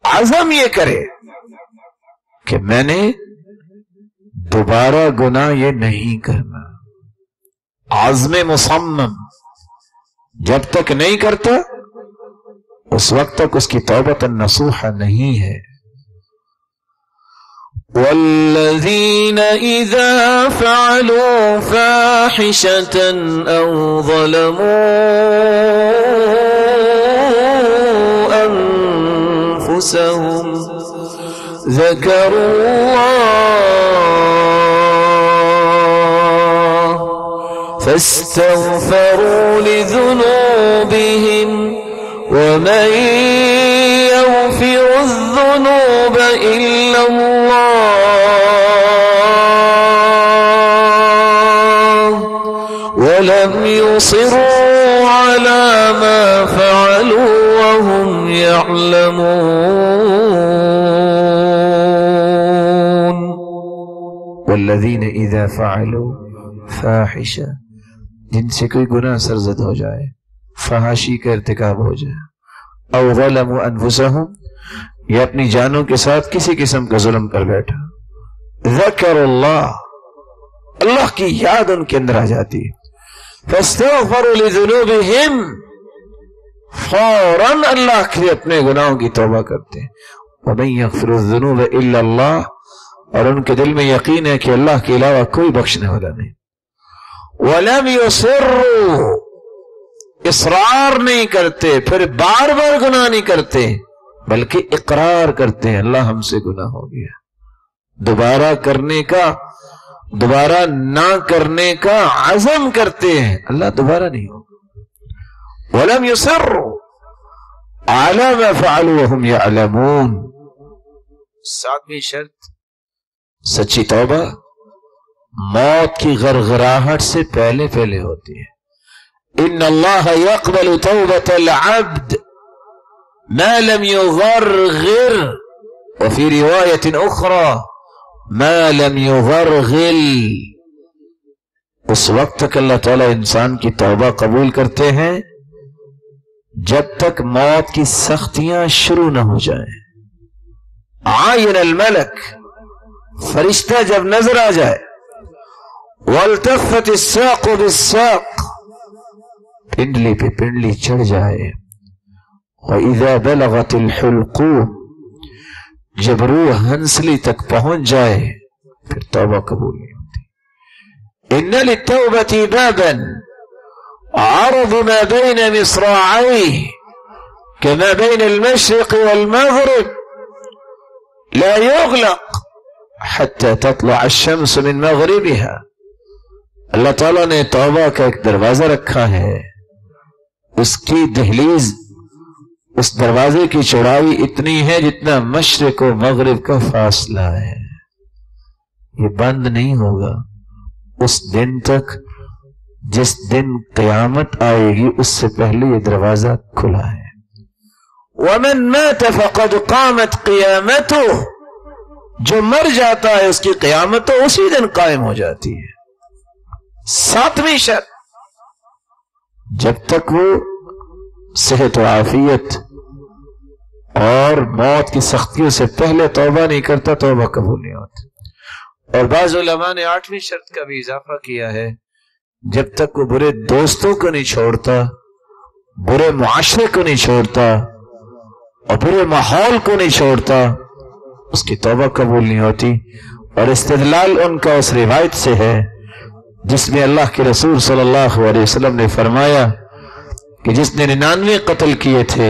عزم یہ کرے کہ میں نے دوبارہ گناہ یہ نہیں کرنا. عزم مصمم، جب تک نہیں کرتا اس وقت تک اس کی توبۃ النصوح نہیں ہے. والذین اذا فعلوا فاحشة او ظلموا انفسهم ذكروا الله فاستغفروا لذنوبهم ومن يغفر الذنوب إلا الله ولم يصروا على ما فعلوا وهم يعلمون. والذین اذا فعلوا فاحشة، جن سے کوئی گناہ سرزد ہو جائے، فحاشی کا ارتکاب ہو جائے، او ظلموا انفسهم، یا اپنی جانوں کے ساتھ کسی قسم کا ظلم کر بیٹھا، ذکر اللہ، اللہ کی یاد ان کے اندر آ جاتی ہے، فاستغفروا لذنوبهم، فوراً اللہ کے لیے اپنے گناہوں کی توبہ کرتے ہیں. ومن یغفر الذنوب الا اللہ، اور ان کے دل میں یقین ہے کہ اللہ کے علاوہ کوئی بخشنے والا نہیں. ولم یصروا، اصرار نہیں کرتے، پھر بار بار گناہ نہیں کرتے، بلکہ اقرار کرتے ہیں اللہ ہم سے گناہ ہو گیا. دوبارہ کرنے کا، دوبارہ نہ کرنے کا عزم کرتے ہیں، اللہ دوبارہ نہیں ہوگا. ولم یصروا علی ما فعلوا وهم یعلمون. ساتویں شرط، سچی توبہ موت کی غرغراہٹ سے پہلے پہلے ہوتی ہے. ان اللہ يقبل توبة العبد ما لم يغرغر، وفي رواية اخرى ما لم يغرغل. اس وقت تک اللہ تعالیٰ انسان کی توبہ قبول کرتے ہیں جب تک موت کی سختیاں شروع نہ ہو جائیں. عاین الملک، فرشتہ جب نظر آ جائے، والتفت الساق بالساق، پنڈلی پہ پنڈلی چڑھ جائے، وَإِذَا بَلَغَتِ الْحُلْقُومِ، جب روح ہنسلی تک پہنچ جائے پھر توبہ قبول نہیں ہوتی. إِنَّ لِلتَّوْبَةِ بَابًا عرض ما بين مصراعيه كما بين المشرق والمغرب لا يغلق حتى تطلع الشمس من مغربها. اللہ تعالیٰ نے توبہ کا ایک دروازہ رکھا ہے، اس کی دہلیز، اس دروازے کی چوڑائی اتنی ہے جتنا مشرق و مغرب کا فاصلہ ہے. یہ بند نہیں ہوگا اس دن تک جس دن قیامت آئے گی، اس سے پہلے یہ دروازہ کھلا ہے. وَمَن مَاتَ فَقَدْ قَامَتْ قِيَامَتُهُ، جو مر جاتا ہے اس کی قیامت تو اسی دن قائم ہو جاتی ہے. ساتویں شرط، جب تک وہ صحت و عافیت اور موت کی سختیوں سے پہلے توبہ نہیں کرتا توبہ قبول نہیں ہوتی. اور بعض علماء نے آٹھویں شرط کا بھی اضافہ کیا ہے، جب تک وہ برے دوستوں کو نہیں چھوڑتا، برے معاشرے کو نہیں چھوڑتا اور برے ماحول کو نہیں چھوڑتا، اس کی توبہ قبول نہیں ہوتی. اور استدلال ان کا اس روایت سے ہے جس میں اللہ کے رسول صلی اللہ علیہ وسلم نے فرمایا کہ جس نے 99 قتل کیے تھے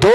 2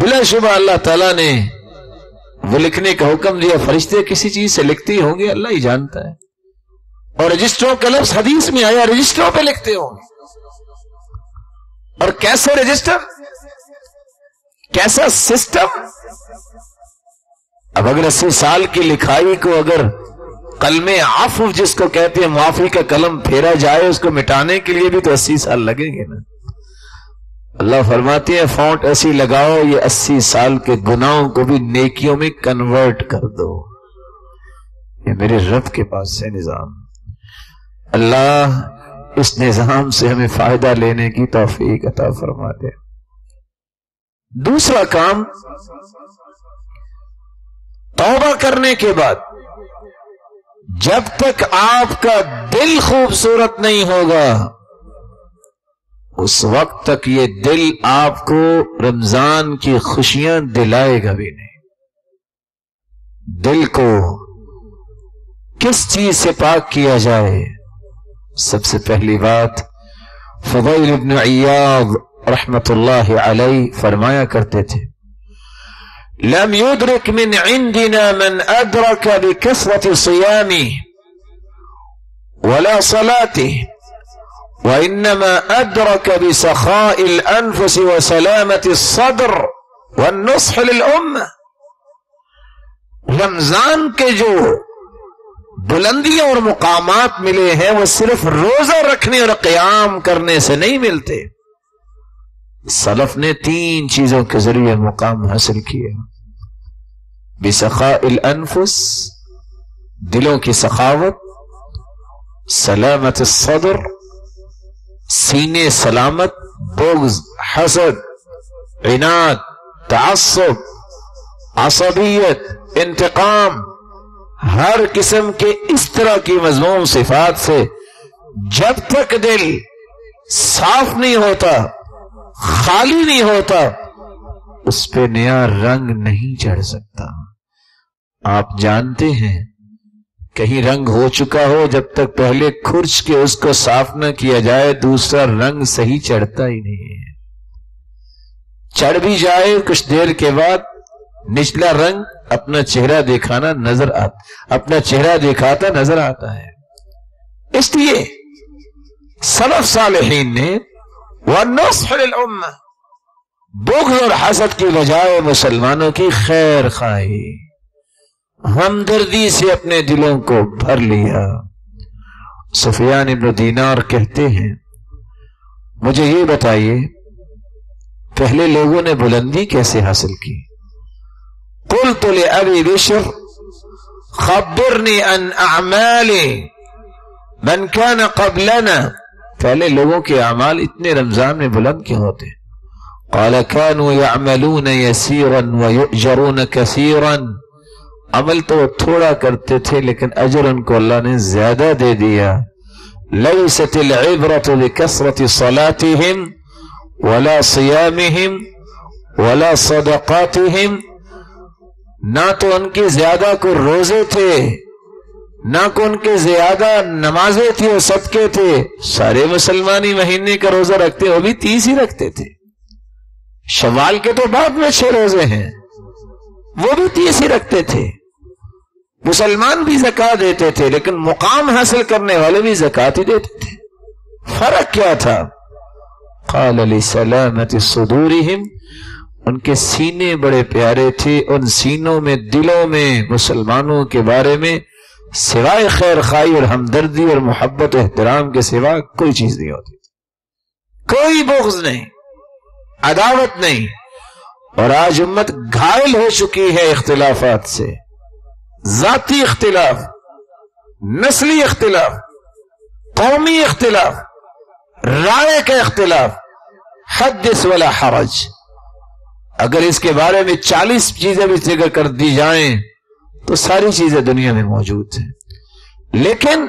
بلا شبہ اللہ تعالیٰ نے وہ لکھنے کا حکم دیا، فرشتے کسی چیز سے لکھتے ہی ہوں گے، اللہ ہی جانتا ہے، اور رجسٹروں کا لفظ حدیث میں آیا، رجسٹروں پہ لکھتے ہوں گے، اور کیسے رجسٹر، کیسا سسٹم؟ اب اگر 80 سال کی لکھائی کو اگر قلم عفو جس کو کہتے ہیں معافی کا قلم پھیرا جائے، اس کو مٹانے کے لیے بھی تو 80 سال لگیں گے نا۔ اللہ فرماتے ہیں فونٹ ایسی لگاؤ یہ 80 سال کے گناہوں کو بھی نیکیوں میں کنورٹ کر دو۔ یہ میرے رب کے پاس ہے نظام۔ اللہ اس نظام سے ہمیں فائدہ لینے کی توفیق عطا فرما دے۔ دوسرا کام، توبہ کرنے کے بعد جب تک آپ کا دل خوبصورت نہیں ہوگا اس وقت تک یہ دل آپ کو رمضان کی خوشیاں دلائے گا بھی نہیں۔ دل کو کس چیز سے پاک کیا جائے؟ سب سے پہلی بات، فضیل ابن عیاض رحمت اللہ علیہ فرمایا کرتے تھے، لم يدرك من عندنا من أدرك بكثرة صيامه ولا صلاته وإنما أدرك بسخاء الأنفس وسلامة الصدر والنصح للأمة۔ رمضان کے جو بلندیاں اور مقامات ملے ہیں وہ صرف روزہ رکھنے اور قیام کرنے سے نہیں ملتے۔ سلف نے 3 چیزوں کے ذریعے مقام حاصل کیے، بسخاء الانفس دلوں کی سخاوت، سلامت الصدر سینے سلامت، بغض، حسد، عناد، تعصب، عصبیت، انتقام، ہر قسم کے اس طرح کی مذموم صفات سے جب تک دل صاف نہیں ہوتا، خالی نہیں ہوتا، اس پہ نیا رنگ نہیں چڑھ سکتا۔ آپ جانتے ہیں کہیں رنگ ہو چکا ہو، جب تک پہلے کھرچ کے اس کو صاف نہ کیا جائے دوسرا رنگ صحیح چڑھتا ہی نہیں ہے۔ چڑھ بھی جائے کچھ دیر کے بعد نچلا رنگ اپنا چہرہ دکھانا نظر آتا، اپنا چہرہ دکھاتا نظر آتا ہے۔ اس لیے سلف صالحین نے وَالنُّصْحُ لِلْأُمَّةِ بغض اور حسد کی بجائے مسلمانوں کی خیر خواہی، ہمدردی سے اپنے دلوں کو بھر لیا۔ سفیان ابن دینار کہتے ہیں، مجھے یہ بتائیے پہلے لوگوں نے بلندی کیسے حاصل کی؟ قلت لأبی بشر خبرنی عن اعمال من كان قبلنا، پہلے لوگوں کے اعمال اتنے رمضان میں بلند کیوں ہوتے؟ قال كانوا يعملون يسيرا ويؤجرون كثيرا، عمل تو تھوڑا کرتے تھے لیکن اجر ان کو اللہ نے زیادہ دے دیا۔ ليست العبرة بكثرة صلاتهم ولا صيامهم ولا صدقاتهم، نہ تو ان کے زیادہ کو روزے تھے، نہ کو ان کے زیادہ نمازیں تھی اور صدقے تھے۔ سارے مسلمانی مہینے کا روزہ رکھتے، وہ بھی 30 ہی رکھتے تھے۔ شوال کے تو بعد میں 6 روزے ہیں، وہ بھی 30 ہی رکھتے تھے۔ مسلمان بھی زکوٰۃ دیتے تھے لیکن مقام حاصل کرنے والے بھی زکوٰۃ ہی دیتے تھے۔ فرق کیا تھا؟ قال لسلامت صدورہم، ان کے سینے بڑے پیارے تھے، ان سینوں میں، دلوں میں مسلمانوں کے بارے میں سوائے خیر خواہی اور ہمدردی اور محبت و احترام کے سوا کوئی چیز نہیں ہوتی، کوئی بغض نہیں، عداوت نہیں۔ اور آج امت گھائل ہو چکی ہے اختلافات سے، ذاتی اختلاف، نسلی اختلاف، قومی اختلاف، رائے کا اختلاف، حدث ولا حرج۔ اگر اس کے بارے میں 40 چیزیں بھی ذکر کر دی جائیں تو ساری چیزیں دنیا میں موجود ہیں، لیکن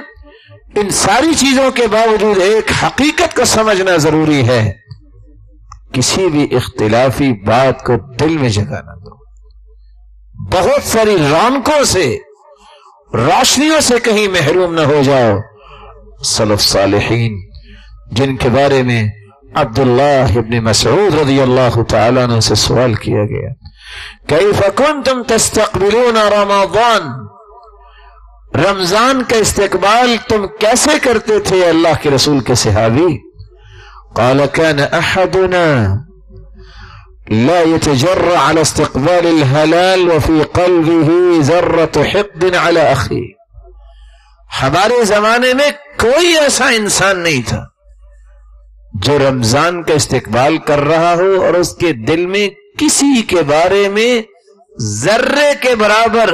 ان ساری چیزوں کے باوجود ایک حقیقت کو سمجھنا ضروری ہے، کسی بھی اختلافی بات کو دل میں جگہ نہ دو۔ بہت ساری رونقوں سے، روشنیوں سے کہیں محروم نہ ہو جاؤ۔ سلف صالحین جن کے بارے میں عبداللہ ابن مسعود رضی اللہ تعالیٰ عنہ سے سوال کیا گیا کیف کنتم تستقبلون رمضان، رمضان کا استقبال تم کیسے کرتے تھے اللہ کے رسول کے صحابی؟ قال كان احدنا لا يتجرأ على استقبال الهلال وفي قلبه ذرة حقد على اخيه، ہمارے زمانے میں کوئی ایسا انسان نہیں تھا جو رمضان کا استقبال کر رہا ہو اور اس کے دل میں کسی کے بارے میں ذرے کے برابر،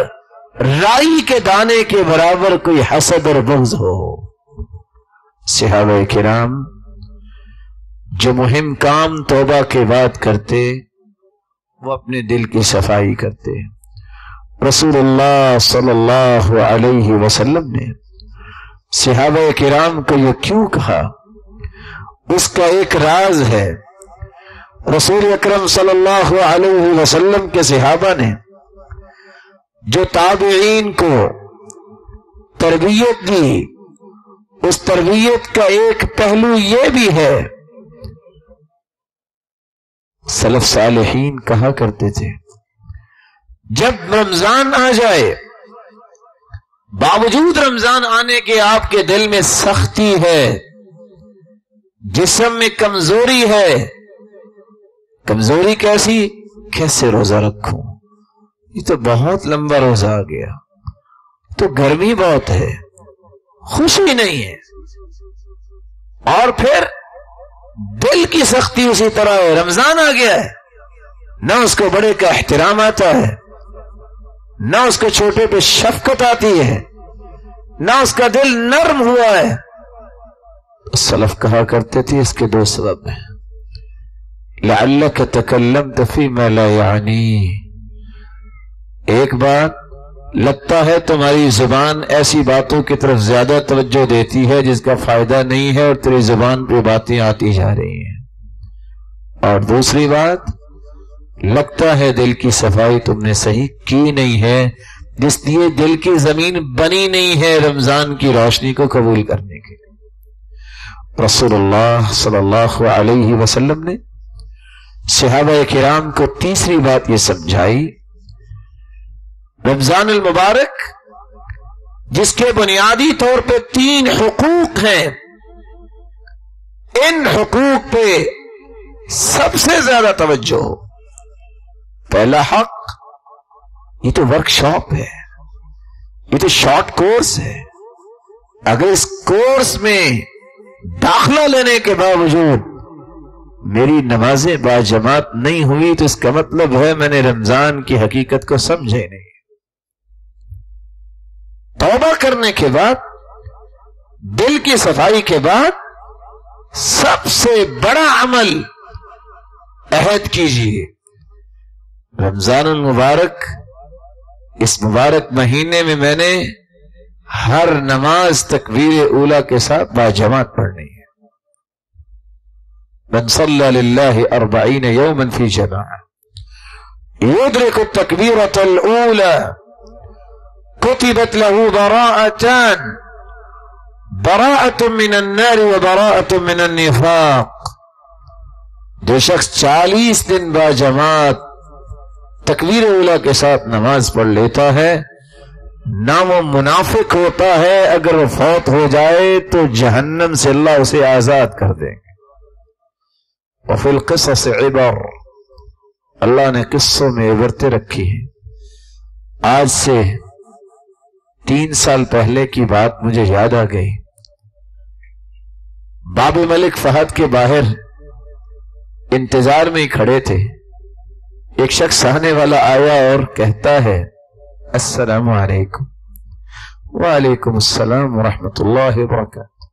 رائی کے دانے کے برابر کوئی حسد اور بغض ہو۔ صحابہ کرام جو مہم کام توبہ کے بعد کرتے وہ اپنے دل کی صفائی کرتے۔ رسول اللہ صلی اللہ علیہ وسلم نے صحابہ کرام کو یہ کیوں کہا، اس کا ایک راز ہے۔ رسول اکرم صلی اللہ علیہ وسلم کے صحابہ نے جو تابعین کو تربیت دی، اس تربیت کا ایک پہلو یہ بھی ہے، سلف صالحین کہا کرتے تھے جب رمضان آ جائے، باوجود رمضان آنے کے آپ کے دل میں سختی ہے، جسم میں کمزوری ہے۔ کمزوری کیسی؟ کیسے روزہ رکھوں، یہ تو بہت لمبا روزہ آ گیا، تو گرمی بہت ہے، خوشی نہیں ہے، اور پھر دل کی سختی اسی طرح ہے، رمضان آ گیا ہے، نہ اس کو بڑے کا احترام آتا ہے، نہ اس کو چھوٹے پہ شفقت آتی ہے، نہ اس کا دل نرم ہوا ہے۔ سلف کہا کرتے تھے اس کے دو سبب ہیں، لعلک تکلمت فیما لا یعنی، ایک بات لگتا ہے تمہاری زبان ایسی باتوں کی طرف زیادہ توجہ دیتی ہے جس کا فائدہ نہیں ہے اور تیری زبان پہ باتیں آتی جا رہی ہیں، اور دوسری بات لگتا ہے دل کی صفائی تم نے صحیح کی نہیں ہے، جس لیے دل کی زمین بنی نہیں ہے رمضان کی روشنی کو قبول کرنے کے لیے۔ رسول اللہ صلی اللہ علیہ وسلم نے صحابہ کرام کو تیسری بات یہ سمجھائی، رمضان المبارک جس کے بنیادی طور پہ 3 حقوق ہیں، ان حقوق پہ سب سے زیادہ توجہ ہو۔ پہلا حق، یہ تو ورک شاپ ہے، یہ تو شارٹ کورس ہے، اگر اس کورس میں داخلہ لینے کے باوجود میری نمازیں باجماعت نہیں ہوئی تو اس کا مطلب ہے میں نے رمضان کی حقیقت کو سمجھے نہیں۔ توبہ کرنے کے بعد، دل کی صفائی کے بعد سب سے بڑا عمل عہد کیجیے، رمضان المبارک اس مبارک مہینے میں میں نے ہر نماز تکبیر اولا کے ساتھ باجماعت پڑھنی ہے۔ من صلی للہ 40 یوما فی جماعہ یدرک التکبیرۃ الاولی کتبت له براءتان، براءۃ من النار وبراءۃ من النفاق۔ جو شخص 40 دن باجماعت تکبیر اولا کے ساتھ نماز پڑھ لیتا ہے، نہ وہ منافق ہوتا ہے، اگر وہ فوت ہو جائے تو جہنم سے اللہ اسے آزاد کر دیں گے۔ وفی القصص عبر، اللہ نے قصوں میں عبرتیں رکھی ہیں۔ آج سے 3 سال پہلے کی بات مجھے یاد آ گئی۔ باب ملک فہد کے باہر انتظار میں ہی کھڑے تھے، ایک شخص آنے والا آیا اور کہتا ہے السلام علیکم۔ وعلیکم السلام ورحمۃ اللہ وبرکاتہ۔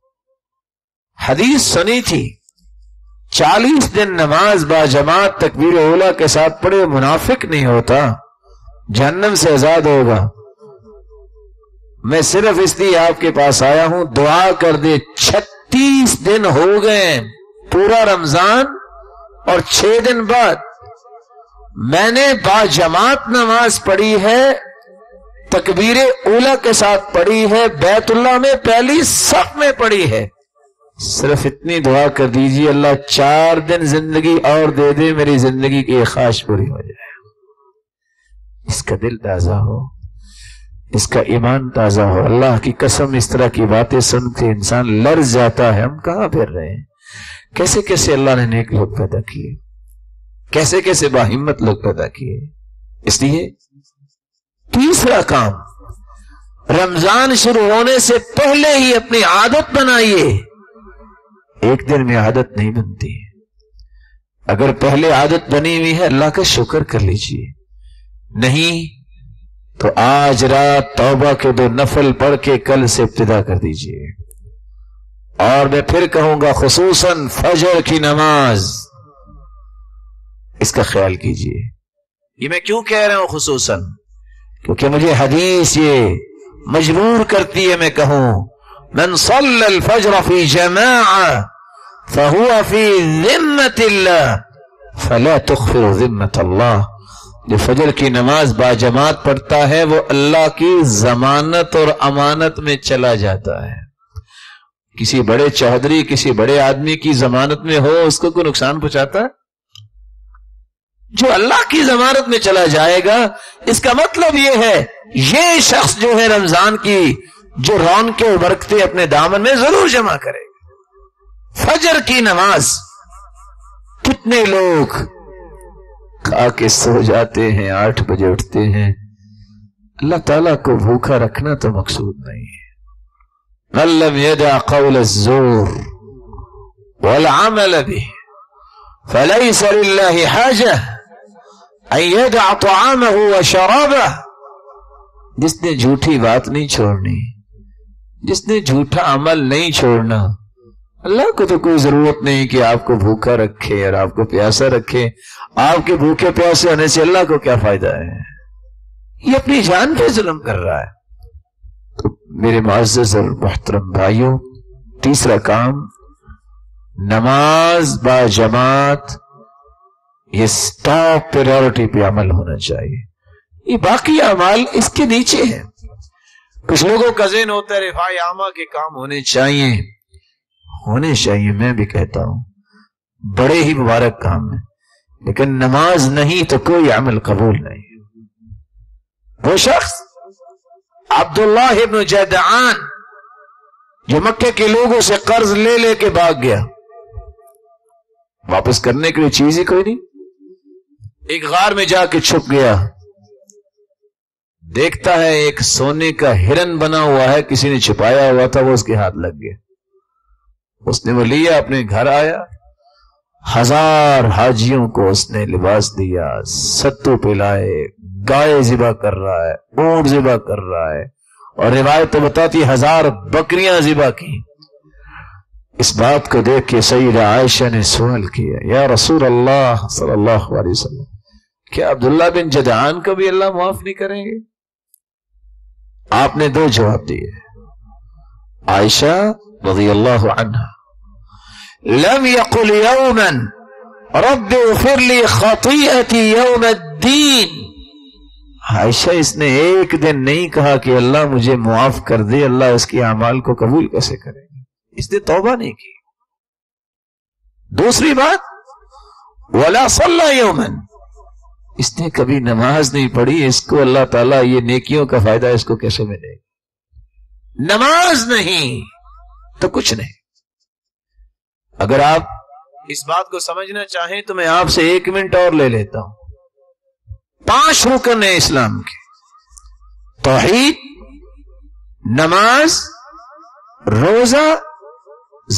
حدیث سنی تھی 40 دن نماز باجماعت تکبیر اولا کے ساتھ پڑھے منافق نہیں ہوتا، جہنم سے آزاد ہوگا۔ میں صرف اس لیے آپ کے پاس آیا ہوں، دعا کر دے 36 دن ہو گئے، پورا رمضان اور 6 دن بعد میں نے باجماعت نماز پڑھی ہے، تکبیر اولا کے ساتھ پڑھی ہے، بیت اللہ میں پہلی صف میں پڑھی ہے، صرف اتنی دعا کر دیجیے اللہ 4 دن زندگی اور دے دے، میری زندگی کی ایک خواہش پوری ہو جائے۔ اس کا دل تازہ ہو، اس کا ایمان تازہ ہو۔ اللہ کی قسم اس طرح کی باتیں سن کے انسان لرز جاتا ہے، ہم کہاں پھر رہے ہیں؟ کیسے کیسے اللہ نے نیک لوگ پیدا کیے، کیسے کیسے باہمت لوگ پیدا کیے۔ اس لیے تیسرا کام، رمضان شروع ہونے سے پہلے ہی اپنی عادت بنائیے۔ ایک دن میں عادت نہیں بنتی، اگر پہلے عادت بنی ہوئی ہے اللہ کا شکر کر لیجیے، نہیں تو آج رات توبہ کے 2 نفل پڑھ کے کل سے ابتدا کر دیجیے۔ اور میں پھر کہوں گا خصوصاً فجر کی نماز، اس کا خیال کیجیے۔ یہ میں کیوں کہہ رہا ہوں خصوصاً؟ کیونکہ مجھے حدیث یہ مجبور کرتی ہے میں کہوں من صلی الفجر فی جماعہ فہو فی ذمۃ اللہ فلا تخفر ذمۃ اللہ۔ جو فجر کی نماز باجماعت پڑھتا ہے وہ اللہ کی ضمانت اور امانت میں چلا جاتا ہے۔ کسی بڑے چودھری کسی بڑے آدمی کی ضمانت میں ہو، اس کو کوئی نقصان پہنچاتا ہے؟ جو اللہ کی ضمانت میں چلا جائے گا، اس کا مطلب یہ ہے یہ شخص جو ہے رمضان کی جو رونقیں اور برکتیں اپنے دامن میں ضرور جمع کرے گا۔ فجر کی نماز کتنے لوگ کھا کے سو جاتے ہیں، 8 بجے اٹھتے ہیں۔ اللہ تعالیٰ کو بھوکا رکھنا تو مقصود نہیں ہے۔ من لم يدع قول الزور والعمل به فليس لله حاجة ان يدع طعامه وشرابه۔ جس نے جھوٹی بات نہیں چھوڑنی، جس نے جھوٹا عمل نہیں چھوڑنا، اللہ کو تو کوئی ضرورت نہیں کہ آپ کو بھوکا رکھے اور آپ کو پیاسا رکھے۔ آپ کے بھوکے پیاسے ہونے سے اللہ کو کیا فائدہ ہے؟ یہ اپنی جان پہ ظلم کر رہا ہے۔ تو میرے معزز اور محترم بھائیوں، تیسرا کام نماز با جماعت، یہ ٹاپ پریورٹی پہ عمل ہونا چاہیے۔ یہ باقی اعمال اس کے نیچے ہیں۔ کچھ لوگوں کا ذہن ہوتا ہے رفاع عامہ کے کام ہونے چاہیے، ہونے چاہیے، میں بھی کہتا ہوں بڑے ہی مبارک کام ہیں، لیکن نماز نہیں تو کوئی عمل قبول نہیں۔ وہ شخص عبداللہ ابن جدعان جو مکے کے لوگوں سے قرض لے لے کے بھاگ گیا، واپس کرنے کے لیے چیز ہی کوئی نہیں، ایک غار میں جا کے چھپ گیا، دیکھتا ہے ایک سونے کا ہرن بنا ہوا ہے، کسی نے چھپایا ہوا تھا، وہ اس کے ہاتھ لگ گیا، اس نے وہ لیا، اپنے گھر آیا، 1000 حاجیوں کو اس نے لباس دیا، ستو پلائے، گائے ذبح کر رہا ہے، اونٹ ذبح کر رہا ہے، اور روایت تو بتاتی 1000 بکریاں ذبح کی۔ اس بات کو دیکھ کے سیدہ عائشہ نے سوال کیا، یا رسول اللہ صلی اللہ علیہ وسلم، کیا عبداللہ بن جدعان کو بھی اللہ معاف نہیں کریں گے؟ آپ نے 2 جواب دیے۔ عائشہ رضی اللہ عنہ، لم يقل يوما رب اغفر لي خطيئتي يوم الدين۔ عائشہ اس نے ایک دن نہیں کہا کہ اللہ مجھے معاف کر دے، اللہ اس کے اعمال کو قبول کیسے کرے گا؟ اس نے توبہ نہیں کی۔ دوسری بات، ولا صلى يوما، اس نے کبھی نماز نہیں پڑھی، اس کو اللہ تعالیٰ یہ نیکیوں کا فائدہ اس کو کیسے ملے گا؟ نماز نہیں تو کچھ نہیں۔ اگر آپ اس بات کو سمجھنا چاہیں تو میں آپ سے 1 منٹ اور لے لیتا ہوں۔ 5 رکن ہیں اسلام کے: توحید، نماز، روزہ،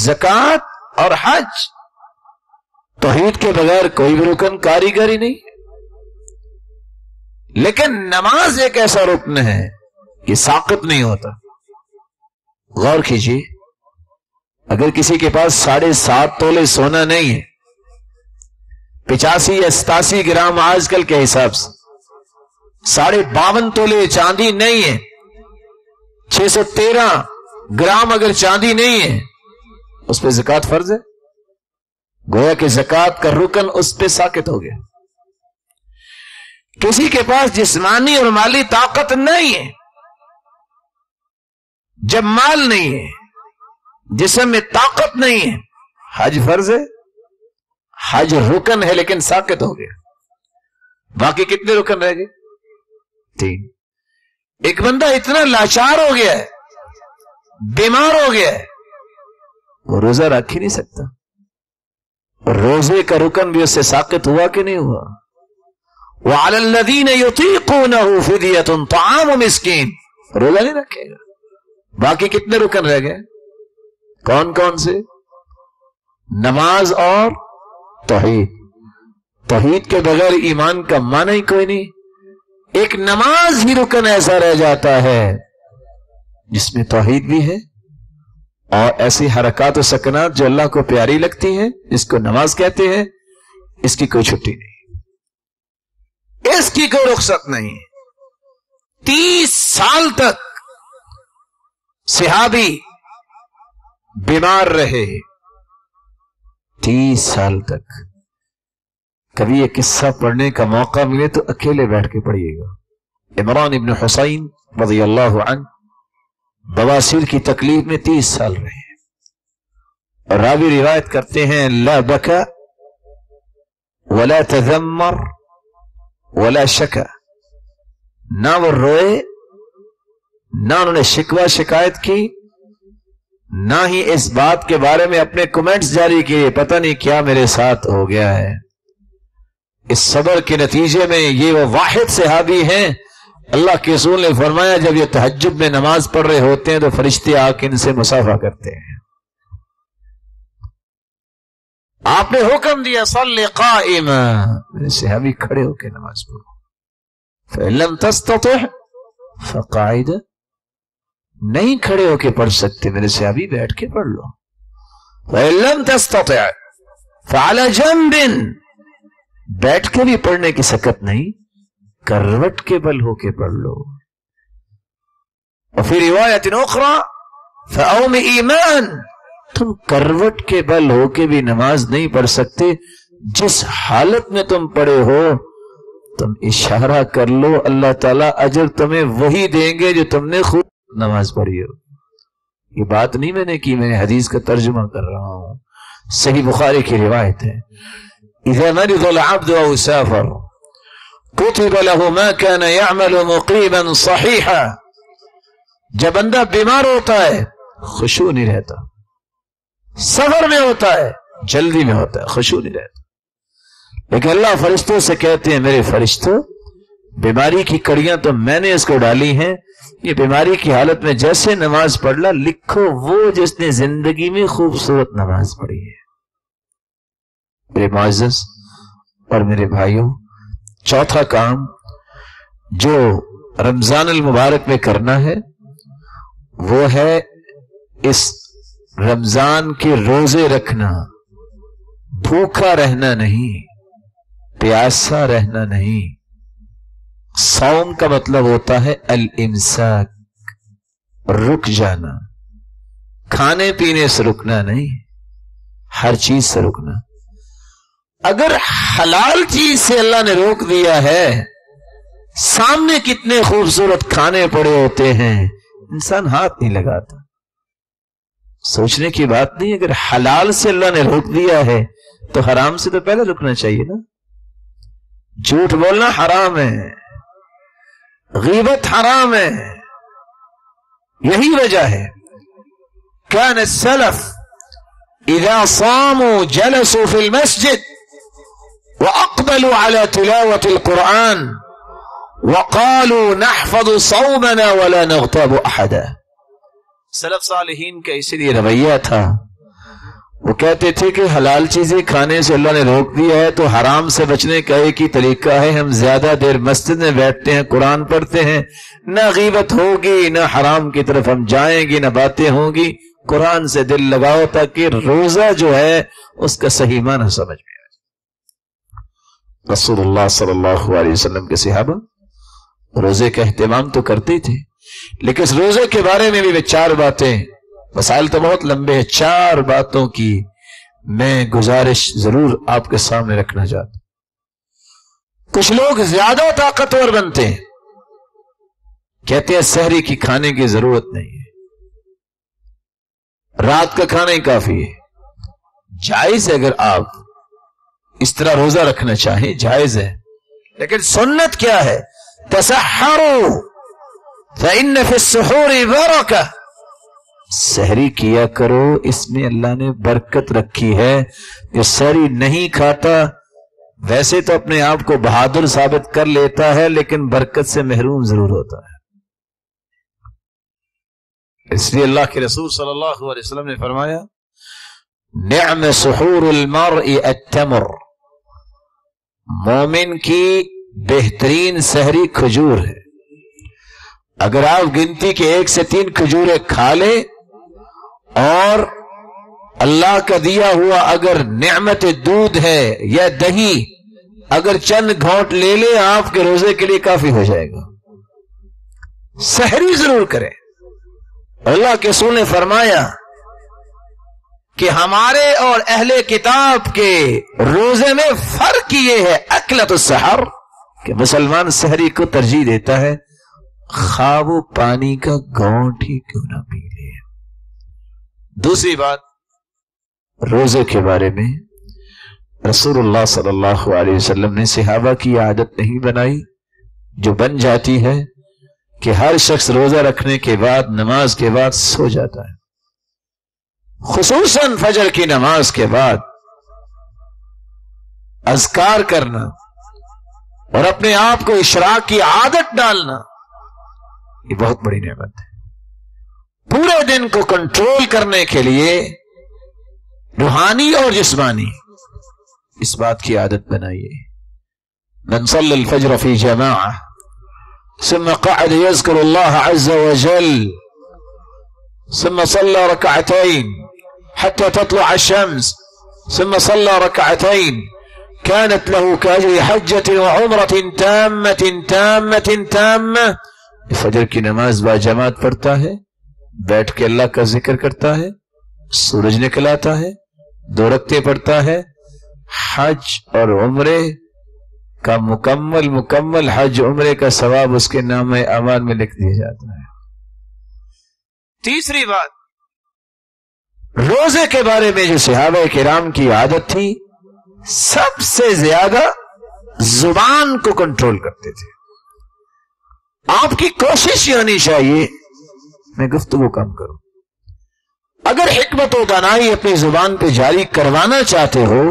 زکوٰۃ اور حج۔ توحید کے بغیر کوئی بھی رکن کاریگری نہیں، لیکن نماز ایک ایسا رکن ہے کہ ساقط نہیں ہوتا۔ غور کیجیے، اگر کسی کے پاس 7.5 تولے سونا نہیں ہے، 85 یا 87 گرام آج کل کے حساب سے، 52.5 تولے چاندی نہیں ہے، 613 گرام اگر چاندی نہیں ہے، اس پہ زکوٰۃ فرض ہے؟ گویا کہ زکوٰۃ کا رکن اس پہ ساقط ہو گیا۔ کسی کے پاس جسمانی اور مالی طاقت نہیں ہے، جب مال نہیں ہے، جسم میں طاقت نہیں ہے، حج فرض ہے، حج رکن ہے لیکن ساقط ہو گیا، باقی کتنے رکن رہ گئے؟ 3۔ ایک بندہ اتنا لاچار ہو گیا ہے، بیمار ہو گیا ہے، وہ روزہ رکھ ہی نہیں سکتا، روزے کا رکن بھی اس سے ساقط ہوا کہ نہیں ہوا؟ وَعَلَى الَّذِينَ يُطِيقُونَهُ فِدْيَةٌ طَعَامُ مِسْكِينٍ، روزہ نہیں رکھے گا۔ باقی کتنے رکن رہ گئے؟ کون کون سے؟ نماز اور توحید۔ توحید کے بغیر ایمان کا معنی ہی کوئی نہیں۔ ایک نماز ہی رکن ایسا رہ جاتا ہے جس میں توحید بھی ہے، اور ایسی حرکات و سکنات جو اللہ کو پیاری لگتی ہیں، جس کو نماز کہتے ہیں، اس کی کوئی چھٹی نہیں، اس کی کوئی رخصت نہیں۔ 30 سال تک صحابی بیمار رہے، 30 سال تک۔ کبھی یہ قصہ پڑھنے کا موقع ملے تو اکیلے بیٹھ کے پڑھیے گا۔ عمران ابن حسین رضی اللہ عنہ بواسیر کی تکلیف میں 30 سال رہے، اور راوی روایت کرتے ہیں لا بکا ولا تذمر ولا شکا، نہ وہ روئے، نہ انہوں نے شکوہ شکایت کی، نہ ہی اس بات کے بارے میں اپنے کمنٹس جاری کیے پتہ نہیں کیا میرے ساتھ ہو گیا ہے۔ اس صبر کے نتیجے میں یہ وہ واحد صحابی ہیں، اللہ کے رسول نے فرمایا جب یہ تہجد میں نماز پڑھ رہے ہوتے ہیں تو فرشتے آ کے ان سے مصافحہ کرتے ہیں۔ آپ نے حکم دیا صلی قائما، میرے صحابی کھڑے ہو کے نماز پڑھو، فإن لم تستطع فقاعدا، نہیں کھڑے ہو کے پڑھ سکتے میرے صحابی بیٹھ کے پڑھ لو، فإن لم تستطع فعلى جنب، بیٹھ کے بھی پڑھنے کی سکت نہیں، کروٹ کے بل ہو کے پڑھ لو۔ وفي روایت اخرى فأوم ایمان، تم کروٹ کے بل ہو کے بھی نماز نہیں پڑھ سکتے، جس حالت میں تم پڑے ہو تم اشارہ کر لو، اللہ تعالیٰ اجر تمہیں وہی دیں گے جو تم نے خود نماز پڑھی ہو۔ یہ بات نہیں میں نے کی، میں حدیث کا ترجمہ کر رہا ہوں، صحیح بخاری کی روایت ہے۔ اذا مرض العبد او سافر كتب له ما كان يعمل مقيما صحيحا، جب بندہ بیمار ہوتا ہے خشوع نہیں رہتا، سفر میں ہوتا ہے جلدی میں ہوتا ہے، خشوع نہیں رہتا، لیکن اللہ فرشتوں سے کہتے ہیں میرے فرشتوں، بیماری کی کڑیاں تو میں نے اس کو ڈالی ہیں، یہ بیماری کی حالت میں جیسے نماز پڑھ لا، لکھو وہ جس نے زندگی میں خوبصورت نماز پڑھی ہے۔ میرے معزز اور میرے بھائیوں، چوتھا کام جو رمضان المبارک میں کرنا ہے وہ ہے اس رمضان کے روزے رکھنا، بھوکا رہنا نہیں، پیاسا رہنا نہیں۔ صوم کا مطلب ہوتا ہے الامساک، رک جانا، کھانے پینے سے رکنا نہیں، ہر چیز سے رکنا۔ اگر حلال چیز سے اللہ نے روک دیا ہے، سامنے کتنے خوبصورت کھانے پڑے ہوتے ہیں، انسان ہاتھ نہیں لگاتا، سوچنے کی بات نہیں۔ اگر حلال سے اللہ نے روک دیا ہے تو حرام سے تو پہلے رکنا چاہیے نا۔ جھوٹ بولنا حرام ہے، غیبت حرام ہے، یہی وجہ ہے کان السلف اذا صاموا جلسوا في المسجد وأقبلوا على تلاوة القرآن وقالوا نحفظ صومنا ولا نغتاب أحدا۔ سلف صالحین کا اسی لیے رویہ تھا، وہ کہتے تھے کہ حلال چیزیں کھانے سے اللہ نے روک دیا ہے تو حرام سے بچنے کا ایک ہی طریقہ ہے، ہم زیادہ دیر مسجد میں بیٹھتے ہیں، قرآن پڑھتے ہیں، نہ غیبت ہوگی، نہ حرام کی طرف ہم جائیں گے، نہ باتیں ہوں گی، قرآن سے دل لگاؤ تاکہ روزہ جو ہے اس کا صحیح معنی سمجھ میں آئے۔ رسول اللہ صلی اللہ علیہ وسلم کے صحابہ روزے کا اہتمام تو کرتے تھے، لیکن اس روزے کے بارے میں بھی 4 باتیں، مسائل تو بہت لمبے ہیں، 4 باتوں کی میں گزارش ضرور آپ کے سامنے رکھنا چاہتا ہوں۔ کچھ لوگ زیادہ طاقتور بنتے ہیں، کہتے ہیں سحری کی کھانے کی ضرورت نہیں ہے، رات کا کھانا ہی کافی ہے. جائز ہے اگر آپ اس طرح روزہ رکھنا چاہیں, جائز ہے, لیکن سنت کیا ہے؟ تسحروا فإن في السحور برکہ. سحری کیا کرو, اس میں اللہ نے برکت رکھی ہے. جو سحری نہیں کھاتا ویسے تو اپنے آپ کو بہادر ثابت کر لیتا ہے, لیکن برکت سے محروم ضرور ہوتا ہے. اس لیے اللہ کے رسول صلی اللہ علیہ وسلم نے فرمایا نعم سحور المرء التمر. مومن کی بہترین سحری کھجور ہے. اگر آپ گنتی کے 1 سے 3 کھجوریں کھا لیں اور اللہ کا دیا ہوا اگر نعمت دودھ ہے یا دہی اگر چند گھونٹ لے لے, آپ کے روزے کے لیے کافی ہو جائے گا. سحری ضرور کریں. اللہ کے رسول نے فرمایا کہ ہمارے اور اہل کتاب کے روزے میں فرق یہ ہے اکلت السحر کہ مسلمان سحری کو ترجیح دیتا ہے خواہ وہ پانی کا گھونٹ ہی کیوں نہ پی لے. دوسری بات, روزے کے بارے میں رسول اللہ صلی اللہ علیہ وسلم نے صحابہ کی عادت نہیں بنائی جو بن جاتی ہے کہ ہر شخص روزہ رکھنے کے بعد نماز کے بعد سو جاتا ہے. خصوصاً فجر کی نماز کے بعد اذکار کرنا اور اپنے آپ کو اشراق کی عادت ڈالنا یہ بہت بڑی نعمت ہے. پورے دن کو کنٹرول کرنے کے لیے روحانی اور جسمانی اس بات کی عادت بنائیے. من صلی الفجر فی جماعہ ثم قعد يذكر الله عز وجل ثم صلى ركعتين حتى تطلع الشمس ثم صلى ركعتين كانت له كأجر حجة وعمرة تامة تامة. فجر کی نماز با جماعت پڑھتا ہے, بیٹھ کے اللہ کا ذکر کرتا ہے, سورج نکل آتا ہے, 2 رکعتیں پڑھتا ہے, حج اور عمرے کا مکمل حج عمرے کا ثواب اس کے نام اعمال میں لکھ دیا جاتا ہے. تیسری بات, روزے کے بارے میں جو صحابہ کرام کی عادت تھی سب سے زیادہ زبان کو کنٹرول کرتے تھے. آپ کی کوشش یہ ہونی چاہیے میں گفتگو کم کروں. اگر حکمت و دانائی اپنی زبان پہ جاری کروانا چاہتے ہو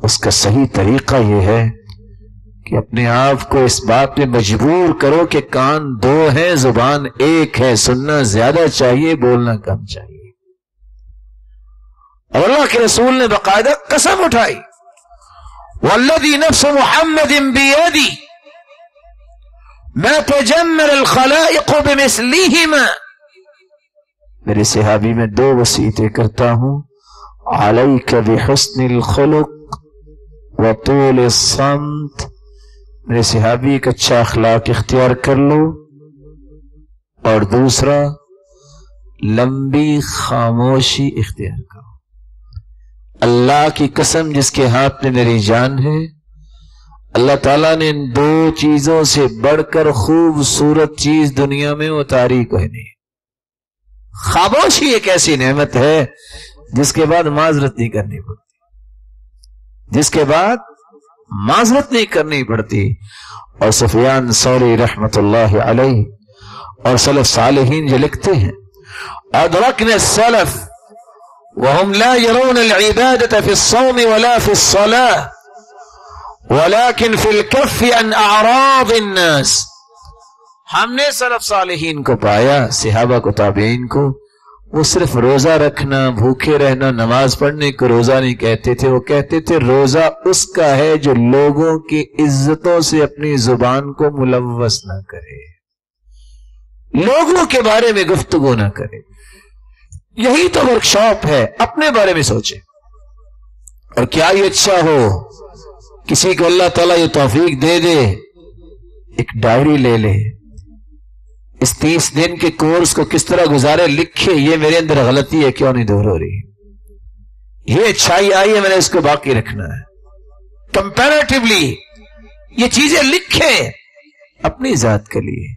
اس کا صحیح طریقہ یہ ہے کہ اپنے آپ کو اس بات پہ مجبور کرو کہ کان 2 ہیں زبان 1 ہے, سننا زیادہ چاہیے بولنا کم چاہیے. اور اللہ کے رسول نے باقاعدہ قسم اٹھائی والذی نفس محمد بیدی ما تجمل الخلائق بمثلہما. میرے صحابی میں 2 وصیتیں کرتا ہوں, علیک بحسن الخلق وطول الصمت. میرے صحابی ایک اچھا اخلاق اختیار کر لو, اور دوسرا لمبی خاموشی اختیار کرو. اللہ کی قسم جس کے ہاتھ میں میری جان ہے, اللہ تعالیٰ نے ان 2 چیزوں سے بڑھ کر خوبصورت چیز دنیا میں اتاری کوئی نہیں. خاموشی ایک ایسی نعمت ہے جس کے بعد معذرت نہیں کرنی پڑتی, اور سفیان ثوری رحمت اللہ علیہ اور سلف صالحین جو لکھتے ہیں ادرکنا السلف وهم لا يرون العبادة في الصوم ولا في الصلاة ولكن في الكف عن اعراض الناس. ہم نے سلف صالحین کو پایا, صحابہ کو تابعین کو, وہ صرف روزہ رکھنا, بھوکے رہنا, نماز پڑھنے کو روزہ نہیں کہتے تھے. وہ کہتے تھے روزہ اس کا ہے جو لوگوں کی عزتوں سے اپنی زبان کو ملوث نہ کرے, لوگوں کے بارے میں گفتگو نہ کرے. یہی تو ورک شاپ ہے. اپنے بارے میں سوچے. اور کیا یہ اچھا ہو کسی کو اللہ تعالیٰ یہ توفیق دے دے, ایک ڈائری لے لے, اس 30 دن کے کورس کو کس طرح گزارے, لکھے یہ میرے اندر غلطی ہے کیوں نہیں دور ہو رہی, یہ اچھائی آئی ہے میں نے اس کو باقی رکھنا ہے. کمپیریٹیولی یہ چیزیں لکھے اپنی ذات کے لیے,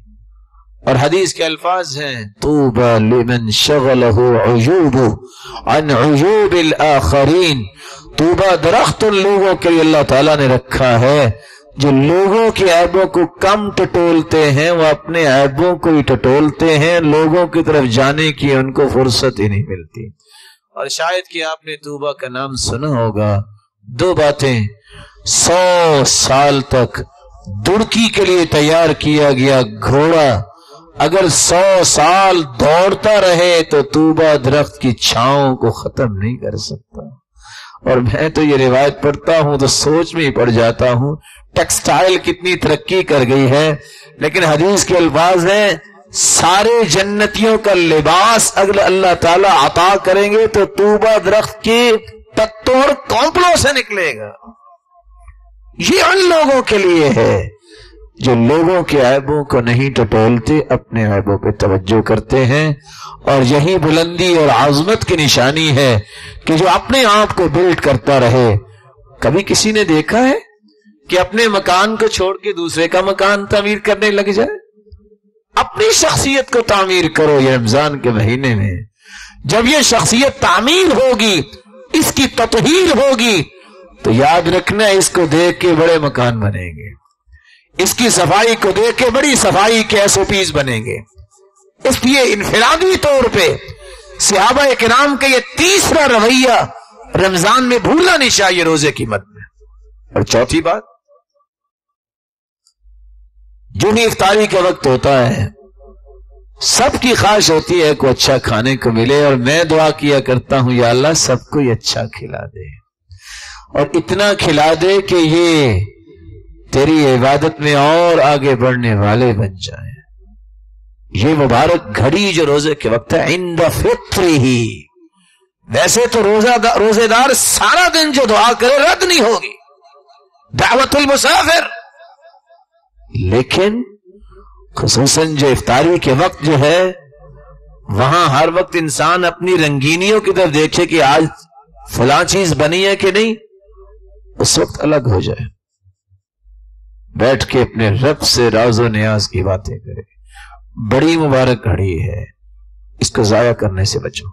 اور حدیث کے الفاظ ہیں طوبى لمن شغله عجوبه عن عجوب الآخرین، طوبى درخت ان لوگوں کے لیے اللہ تعالیٰ نے رکھا ہے جو لوگوں کے عیبوں کو کم ٹٹولتے ہیں، وہ اپنے عیبوں کو ہی ٹٹولتے ہیں، لوگوں کی طرف جانے کی ان کو فرصت ہی نہیں ملتی۔ اور شاید کہ آپ نے طوبیٰ کا نام سنا ہوگا، دو باتیں، 100 سال تک دڑکی کے لیے تیار کیا گیا گھوڑا اگر 100 سال دوڑتا رہے تو طوبیٰ درخت کی چھاؤں کو ختم نہیں کر سکتا۔ اور میں تو یہ روایت پڑھتا ہوں تو سوچ میں ہی پڑ جاتا ہوں، ٹیکسٹائل کتنی ترقی کر گئی ہے، لیکن حدیث کے الفاظ ہیں سارے جنتیوں کا لباس اگر اللہ تعالیٰ عطا کریں گے تو طوبیٰ درخت کی پتوں اور کونپلوں سے نکلے گا۔ یہ ان لوگوں کے لیے ہے جو لوگوں کے عیبوں کو نہیں ٹٹولتے، اپنے عیبوں پہ توجہ کرتے ہیں، اور یہی بلندی اور عظمت کی نشانی ہے کہ جو اپنے آپ کو بلڈ کرتا رہے۔ کبھی کسی نے دیکھا ہے کہ اپنے مکان کو چھوڑ کے دوسرے کا مکان تعمیر کرنے لگ جائے؟ اپنی شخصیت کو تعمیر کرو۔ یہ رمضان کے مہینے میں جب یہ شخصیت تعمیر ہوگی، اس کی تطہیر ہوگی، تو یاد رکھنا اس کو دیکھ کے بڑے مکان بنیں گے، اس کی صفائی کو دیکھ کے بڑی صفائی کے SOPs بنیں گے۔ اس لیے انفرادی طور پہ صحابہ کرام کا یہ تیسرا رویہ رمضان میں بھولنا نہیں چاہیے روزے کی مد میں۔ اور چوتھی بات، جو ہی افطاری کا وقت ہوتا ہے سب کی خواہش ہوتی ہے کوئی اچھا کھانے کو ملے، اور میں دعا کیا کرتا ہوں یا اللہ سب کو یہ اچھا کھلا دے، اور اتنا کھلا دے کہ یہ تیری عبادت میں اور آگے بڑھنے والے بن جائیں۔ یہ مبارک گھڑی جو روزے کے وقت ہے عند فطرہ، ویسے تو روزے دار سارا دن جو دعا کرے رد نہیں ہوگی، دعوت المسافر، لیکن خصوصاً جو افطاری کے وقت جو ہے وہاں ہر وقت انسان اپنی رنگینیوں کی طرف دیکھے کہ آج فلاں چیز بنی ہے کہ نہیں، اس وقت الگ ہو جائے، بیٹھ کے اپنے رب سے راز و نیاز کی باتیں کرے۔ بڑی مبارک گھڑی ہے، اس کو ضائع کرنے سے بچو،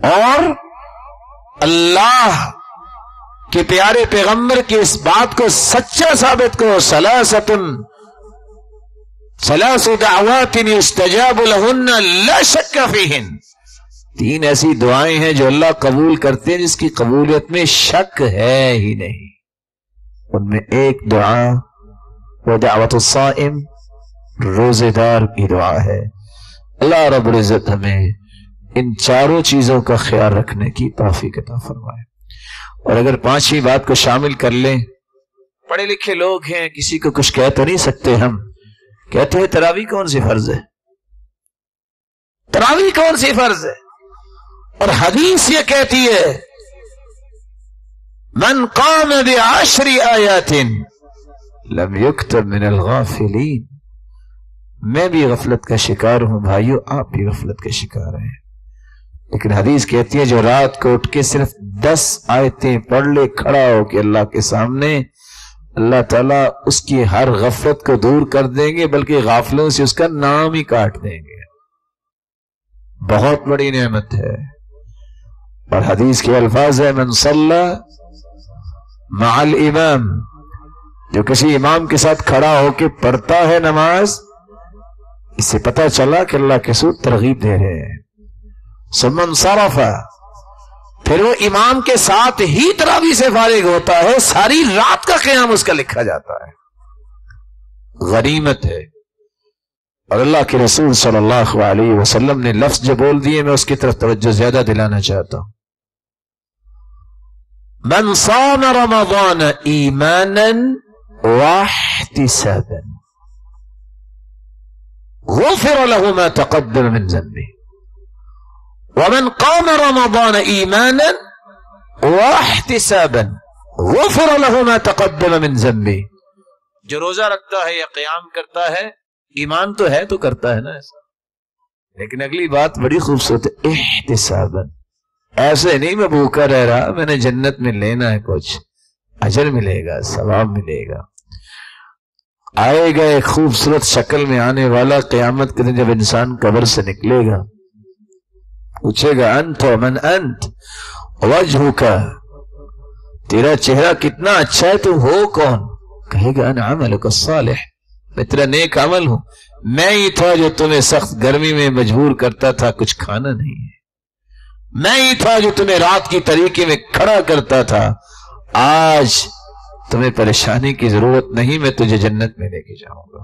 اور اللہ کہ پیارے پیغمبر کی اس بات کو سچا ثابت کرو، ثلاث دعوات یستجاب لہن لا شک فیہن، 3 ایسی دعائیں ہیں جو اللہ قبول کرتے ہیں جس کی قبولیت میں شک ہے ہی نہیں۔ ان میں ایک دعا وہ دعوت الصائم، روزے دار کی دعا ہے۔ اللہ رب العزت ہمیں ان چاروں چیزوں کا خیال رکھنے کی توفیق عطا فرمائے۔ اور اگر 5ویں بات کو شامل کر لیں، پڑھے لکھے لوگ ہیں، کسی کو کچھ کہہ تو نہیں سکتے، ہم کہتے ہیں تراویح کون سی فرض ہے، تراویح کون سی فرض ہے، اور حدیث یہ کہتی ہے من قام بعشر آیات لم یکتب من الغافلین۔ میں بھی غفلت کا شکار ہوں بھائیو، آپ بھی غفلت کے شکار ہیں، لیکن حدیث کہتی ہے جو رات کو اٹھ کے صرف 10 آیتیں پڑھ لے کھڑا ہو کے اللہ کے سامنے، اللہ تعالیٰ اس کی ہر غفلت کو دور کر دیں گے، بلکہ غافلوں سے اس کا نام ہی کاٹ دیں گے۔ بہت بڑی نعمت ہے۔ اور حدیث کے الفاظ ہے من صلی مع الامام، جو کسی امام کے ساتھ کھڑا ہو کے پڑھتا ہے نماز، اس سے پتہ چلا کہ اللہ کے رسول ترغیب دے رہے ہیں۔ ثم انصرف، پھر وہ امام کے ساتھ ہی تراویح سے فارغ ہوتا ہے، ساری رات کا قیام اس کا لکھا جاتا ہے۔ غنیمت ہے۔ اور اللہ کے رسول صلی اللہ علیہ وسلم نے لفظ جو بول دیے، میں اس کی طرف توجہ زیادہ دلانا چاہتا ہوں۔ من صام رمضان ایمانا واحتسابا غفر له ما تقدم من ذنبه ومن قام رمضان ایمانا واحتسابا غفر له ما تقدم من ذنبه۔ جو روزہ رکھتا ہے یا قیام کرتا ہے، ایمان تو ہے تو کرتا ہے نا ایسا، لیکن اگلی بات بڑی خوبصورت ہے، احتسابا، ایسے نہیں میں بھوکا رہ رہا، میں نے جنت میں لینا ہے کچھ، اجر ملے گا، ثواب ملے گا۔ آئے گا ایک خوبصورت شکل میں آنے والا قیامت کے دن جب انسان قبر سے نکلے گا، پوچھے گا انت ومن انت وجہک، تیرا چہرہ کتنا اچھا ہے، تو ہو کون؟ کہے گا انا عملک الصالح، میں تیرا نیک عمل ہوں، میں ہی تھا جو تمہیں سخت گرمی میں مجبور کرتا تھا کچھ کھانا نہیں ہے، میں ہی تھا جو تمہیں رات کی طریقے میں کھڑا کرتا تھا، آج تمہیں پریشانی کی ضرورت نہیں، میں تجھے جنت میں لے کے جاؤں گا۔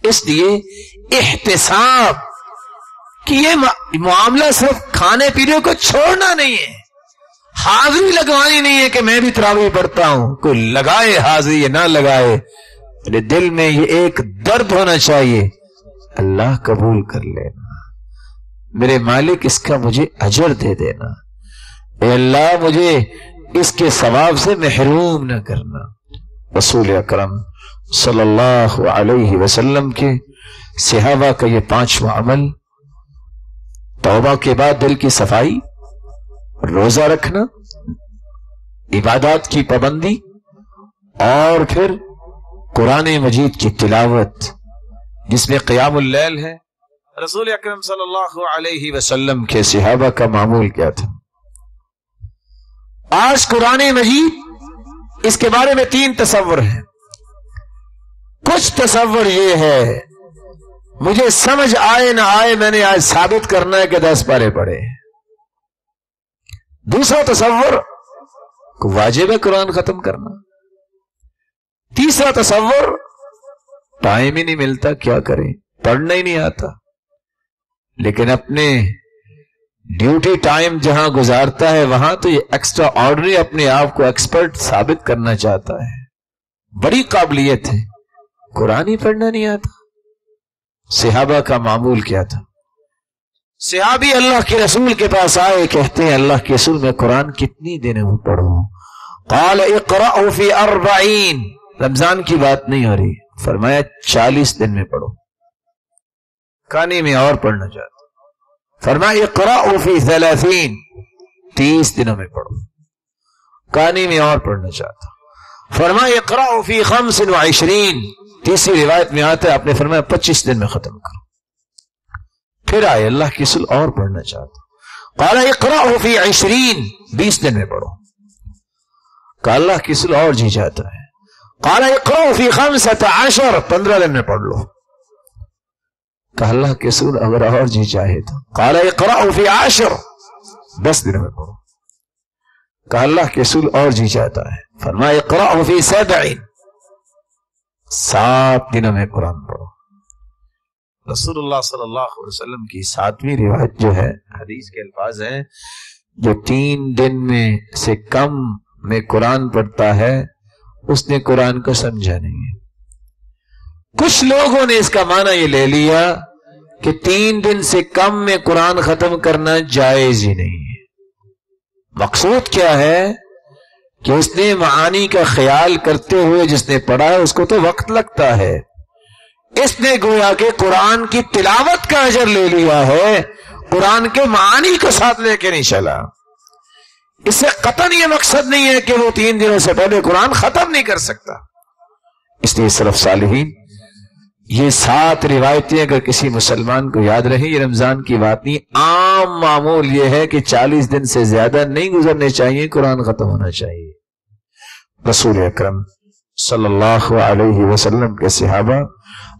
اس لیے احتساب کہ یہ معاملہ صرف کھانے پینے کو چھوڑنا نہیں ہے، حاضری لگوانی نہیں ہے کہ میں بھی تراویح پڑھتا ہوں، کوئی لگائے حاضری یا نہ لگائے، میرے دل میں یہ ایک درد ہونا چاہیے، اللہ قبول کر لینا، میرے مالک اس کا مجھے اجر دے دینا، اے اللہ مجھے اس کے ثواب سے محروم نہ کرنا۔ رسول اکرم صلی اللہ علیہ وسلم کے صحابہ کا یہ 5واں عمل، توبہ کے بعد دل کی صفائی، روزہ رکھنا، عبادات کی پابندی، اور پھر قرآن مجید کی تلاوت جس میں قیام اللیل ہے۔ رسول اکرم صلی اللہ علیہ وسلم کے صحابہ کا معمول کیا تھا؟ آج قرآن مجید اس کے بارے میں 3 تصور ہیں۔ کچھ تصور یہ ہے مجھے سمجھ آئے نہ آئے میں نے آج ثابت کرنا ہے کہ 10 پارے پڑھے۔ دوسرا تصور واجب ہے قرآن ختم کرنا۔ تیسرا تصور ٹائم ہی نہیں ملتا، کیا کریں، پڑھنا ہی نہیں آتا، لیکن اپنے ڈیوٹی ٹائم جہاں گزارتا ہے وہاں تو یہ ایکسٹرا آرڈنری اپنے آپ کو ایکسپرٹ ثابت کرنا چاہتا ہے، بڑی قابلیت ہے، قرآن ہی پڑھنا نہیں آتا۔ صحابہ کا معمول کیا تھا؟ صحابی اللہ کے رسول کے پاس آئے، کہتے ہیں اللہ کے رسول میں قرآن کتنی دن میں پڑھوں؟ قال اقرأ فی 40، رمضان کی بات نہیں ہو رہی، فرمایا 40 دن میں پڑھو۔ کہانی میں اور پڑھنا چاہتا، فرمایا اقرأ فی 30، 30 دنوں میں پڑھو۔ کہانی میں اور پڑھنا چاہتا، فرمایا اقرأ فی 25، تیسری روایت میں آتا ہے آپ نے فرمایا 25 دن میں ختم کرو۔ پھر آئے اللہ کی رسول اور پڑھنا چاہتا، قال اقرأ فی 20، 20 دن میں پڑھو۔ کہ اللہ کی رسول اور جی چاہتا ہے، قال اقرأ فی 15، 15 دن میں پڑھ لو۔ کہ اللہ کے رسول اگر اور جی چاہے تو، قال اقرأ فی 10، 10 دن میں پڑھو۔ کہ اللہ کے رسول اور جی چاہتا ہے، فرمایا اقرأ فی 7، 7 دنوں میں قرآن پڑھو۔ رسول اللہ صلی اللہ علیہ وسلم کی 7ویں روایت جو ہے، حدیث کے الفاظ ہیں، جو 3 دن میں سے کم میں قرآن پڑھتا ہے اس نے قرآن کو سمجھا نہیں ہے۔ کچھ لوگوں نے اس کا معنی یہ لے لیا کہ 3 دن سے کم میں قرآن ختم کرنا جائز ہی نہیں ہے۔ مقصود کیا ہے کہ اس نے معانی کا خیال کرتے ہوئے جس نے پڑھا ہے اس کو تو وقت لگتا ہے، اس نے گویا کہ قرآن کی تلاوت کا اجر لے لیا ہے، قرآن کے معانی کو ساتھ لے کے نہیں چلا۔ اس سے قطعاً یہ مقصد نہیں ہے کہ وہ 3 دنوں سے پہلے قرآن ختم نہیں کر سکتا۔ اس لیے سلف صالحین یہ 7 روایتیں اگر کسی مسلمان کو یاد رہیں، یہ رمضان کی بات نہیں، عام معمول یہ ہے کہ 40 دن سے زیادہ نہیں گزرنے چاہیے، قرآن ختم ہونا چاہیے۔ رسول اکرم صلی اللہ علیہ وسلم کے صحابہ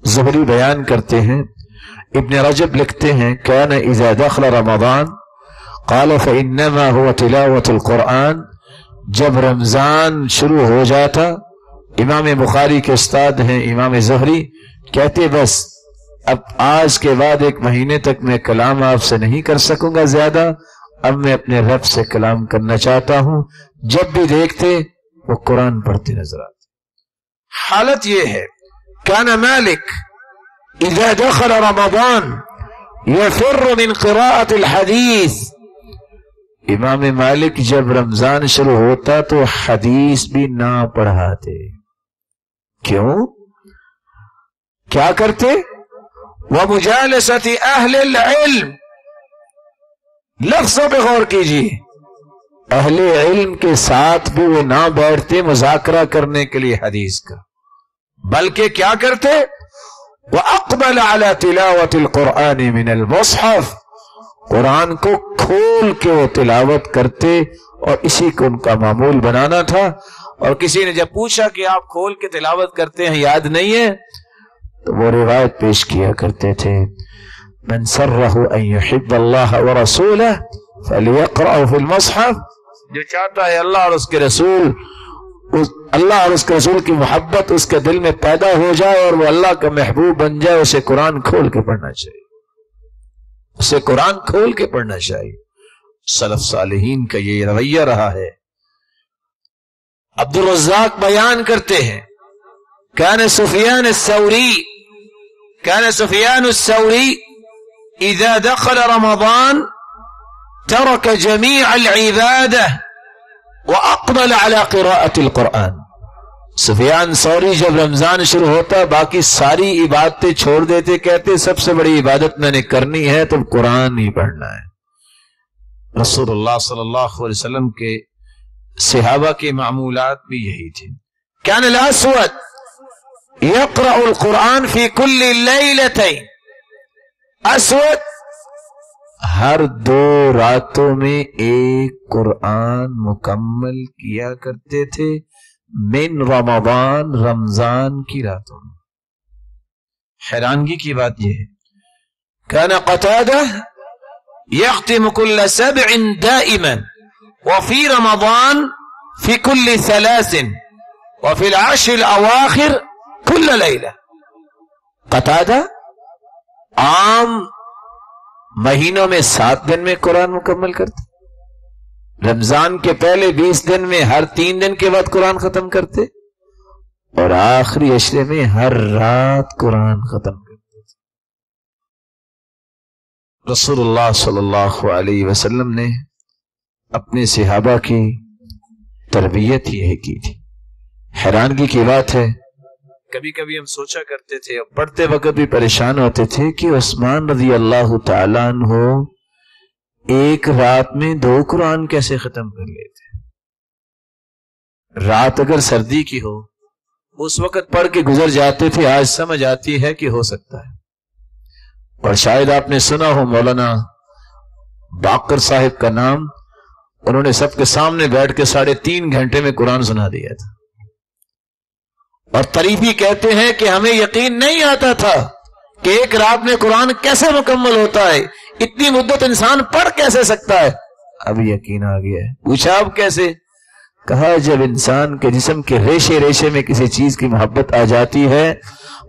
زہری بیان کرتے ہیں، ابن رجب لکھتے ہیں کان اذا دخل رمضان قال فانما هو تلاوة القرآن، جب رمضان شروع ہو جاتا، امام بخاری کے استاد ہیں امام زہری، کہتے بس اب آج کے بعد 1 مہینے تک میں کلام آپ سے نہیں کر سکوں گا زیادہ، اب میں اپنے رب سے کلام کرنا چاہتا ہوں۔ جب بھی دیکھتے وہ قرآن پڑھتے نظر آتے۔ حالت یہ ہے، کان مالک اذا دخل رمضان یفر من قراءة الحدیث، امام مالک جب رمضان شروع ہوتا تو حدیث بھی نہ پڑھاتے۔ کیوں؟ کیا کرتے؟ وَمُجَالَسَةِ أَهْلِ الْعِلْمِ، لفظوں پہ غور کیجیے، اہل علم کے ساتھ بھی وہ نہ بیٹھتے مذاکرہ کرنے کے لیے حدیث کا، بلکہ کیا کرتے؟ وَأَقْبَلَ عَلَى تِلَاوَةِ الْقُرْآنِ مِنَ الْمُصْحَفِ، قرآن کو کھول کے وہ تلاوت کرتے، اور اسی کو ان کا معمول بنانا تھا۔ اور کسی نے جب پوچھا کہ آپ کھول کے تلاوت کرتے ہیں یاد نہیں ہے، تو وہ روایت پیش کیا کرتے تھے، من سرہ ان یحب اللہ ورسولہ فلیقرأ فی المصحف، جو چاہتا ہے اللہ اور اس کے رسول کی محبت اس کے دل میں پیدا ہو جائے اور وہ اللہ کا محبوب بن جائے، اسے قرآن کھول کے پڑھنا چاہیے، اسے قرآن کھول کے پڑھنا چاہیے۔ سلف صالحین کا یہ رویہ رہا ہے۔ عبد الرزاق بیان کرتے ہیں، كان سفيان الثوري إذا دخل رمضان ترك جميع العبادة وأقبل على قراءة القرآن۔ سفیان ثوری جب رمضان شروع ہوتا باقی ساری عبادتیں چھوڑ دیتے، کہتے سب سے بڑی عبادت میں نے کرنی ہے تو قرآن ہی پڑھنا ہے۔ رسول اللہ صلی اللہ علیہ وسلم کے صحابہ کے معمولات بھی یہی تھے۔ كان الأسود يقرأ القرآن في كل ليلتين، اسود ہر 2 راتوں میں ایک قرآن مکمل کیا کرتے تھے، من رمضان، رمضان کی راتوں میں۔ حیرانگی کی بات یہ ہے، كان قتادہ يختم كل 7 دائما، وفي رمضان في كل 3، وفي العشر الأواخر كل ليلة۔ قتادہ عام مہینوں میں 7 دن میں قرآن مکمل کرتے، رمضان کے پہلے 20 دن میں ہر 3 دن کے بعد قرآن ختم کرتے، اور آخری عشرے میں ہر رات قرآن ختم کرتے۔ رسول اللہ صلی اللہ علیہ وسلم نے اپنے صحابہ کی تربیت یہی کی تھی۔ حیرانگی کی بات ہے، کبھی کبھی ہم سوچا کرتے تھے اور پڑھتے وقت بھی پریشان ہوتے تھے کہ عثمان رضی اللہ تعالیٰ عنہ ایک رات میں 2 قرآن کیسے ختم کر لیتے؟ رات اگر سردی کی ہو اس وقت پڑھ کے گزر جاتے تھے، آج سمجھ آتی ہے کہ ہو سکتا ہے۔ اور شاید آپ نے سنا ہو مولانا باقر صاحب کا نام، انہوں نے سب کے سامنے بیٹھ کے 3.5 گھنٹے میں قرآن سنا دیا تھا، اور طریفی کہتے ہیں کہ ہمیں یقین نہیں آتا تھا کہ ایک رات میں قرآن کیسے مکمل ہوتا ہے، اتنی مدت انسان پڑھ کیسے سکتا ہے؟ اب یقین آ گیا ہے۔ پوچھا اب کیسے؟ کہا جب انسان کے جسم کے ریشے ریشے میں کسی چیز کی محبت آ جاتی ہے،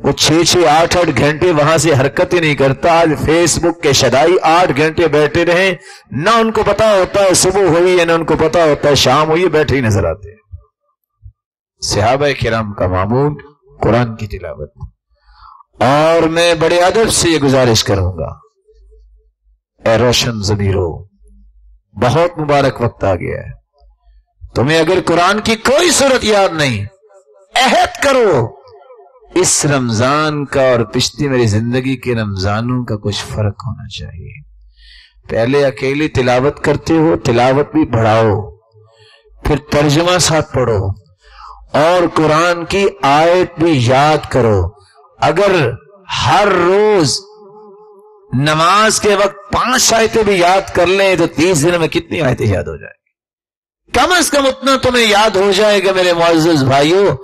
وہ 6-8 گھنٹے وہاں سے حرکت ہی نہیں کرتا۔ آج فیس بک کے شدائی 8 گھنٹے بیٹھے رہیں، نہ ان کو پتا ہوتا ہے صبح ہوئی ہے، نہ ان کو پتا ہوتا ہے شام ہوئی ہے، بیٹھے ہی نظر آتے ہیں۔ صحابہ کرام کا معمول قرآن کی تلاوت۔ اور میں بڑے ادب سے یہ گزارش کروں گا، اے روشن ضمیرو، بہت مبارک وقت آ گیا ہے، تمہیں اگر قرآن کی کوئی صورت یاد نہیں، عہد کرو اس رمضان کا اور پچھلی میری زندگی کے رمضانوں کا کچھ فرق ہونا چاہیے۔ پہلے اکیلی تلاوت کرتے ہو، تلاوت بھی بڑھاؤ، پھر ترجمہ ساتھ پڑھو، اور قرآن کی آیت بھی یاد کرو۔ اگر ہر روز نماز کے وقت 5 آیتیں بھی یاد کر لیں تو 30 دن میں کتنی آیتیں یاد ہو جائیں گی؟ کم از کم اتنا تمہیں یاد ہو جائے گا میرے معزز بھائیوں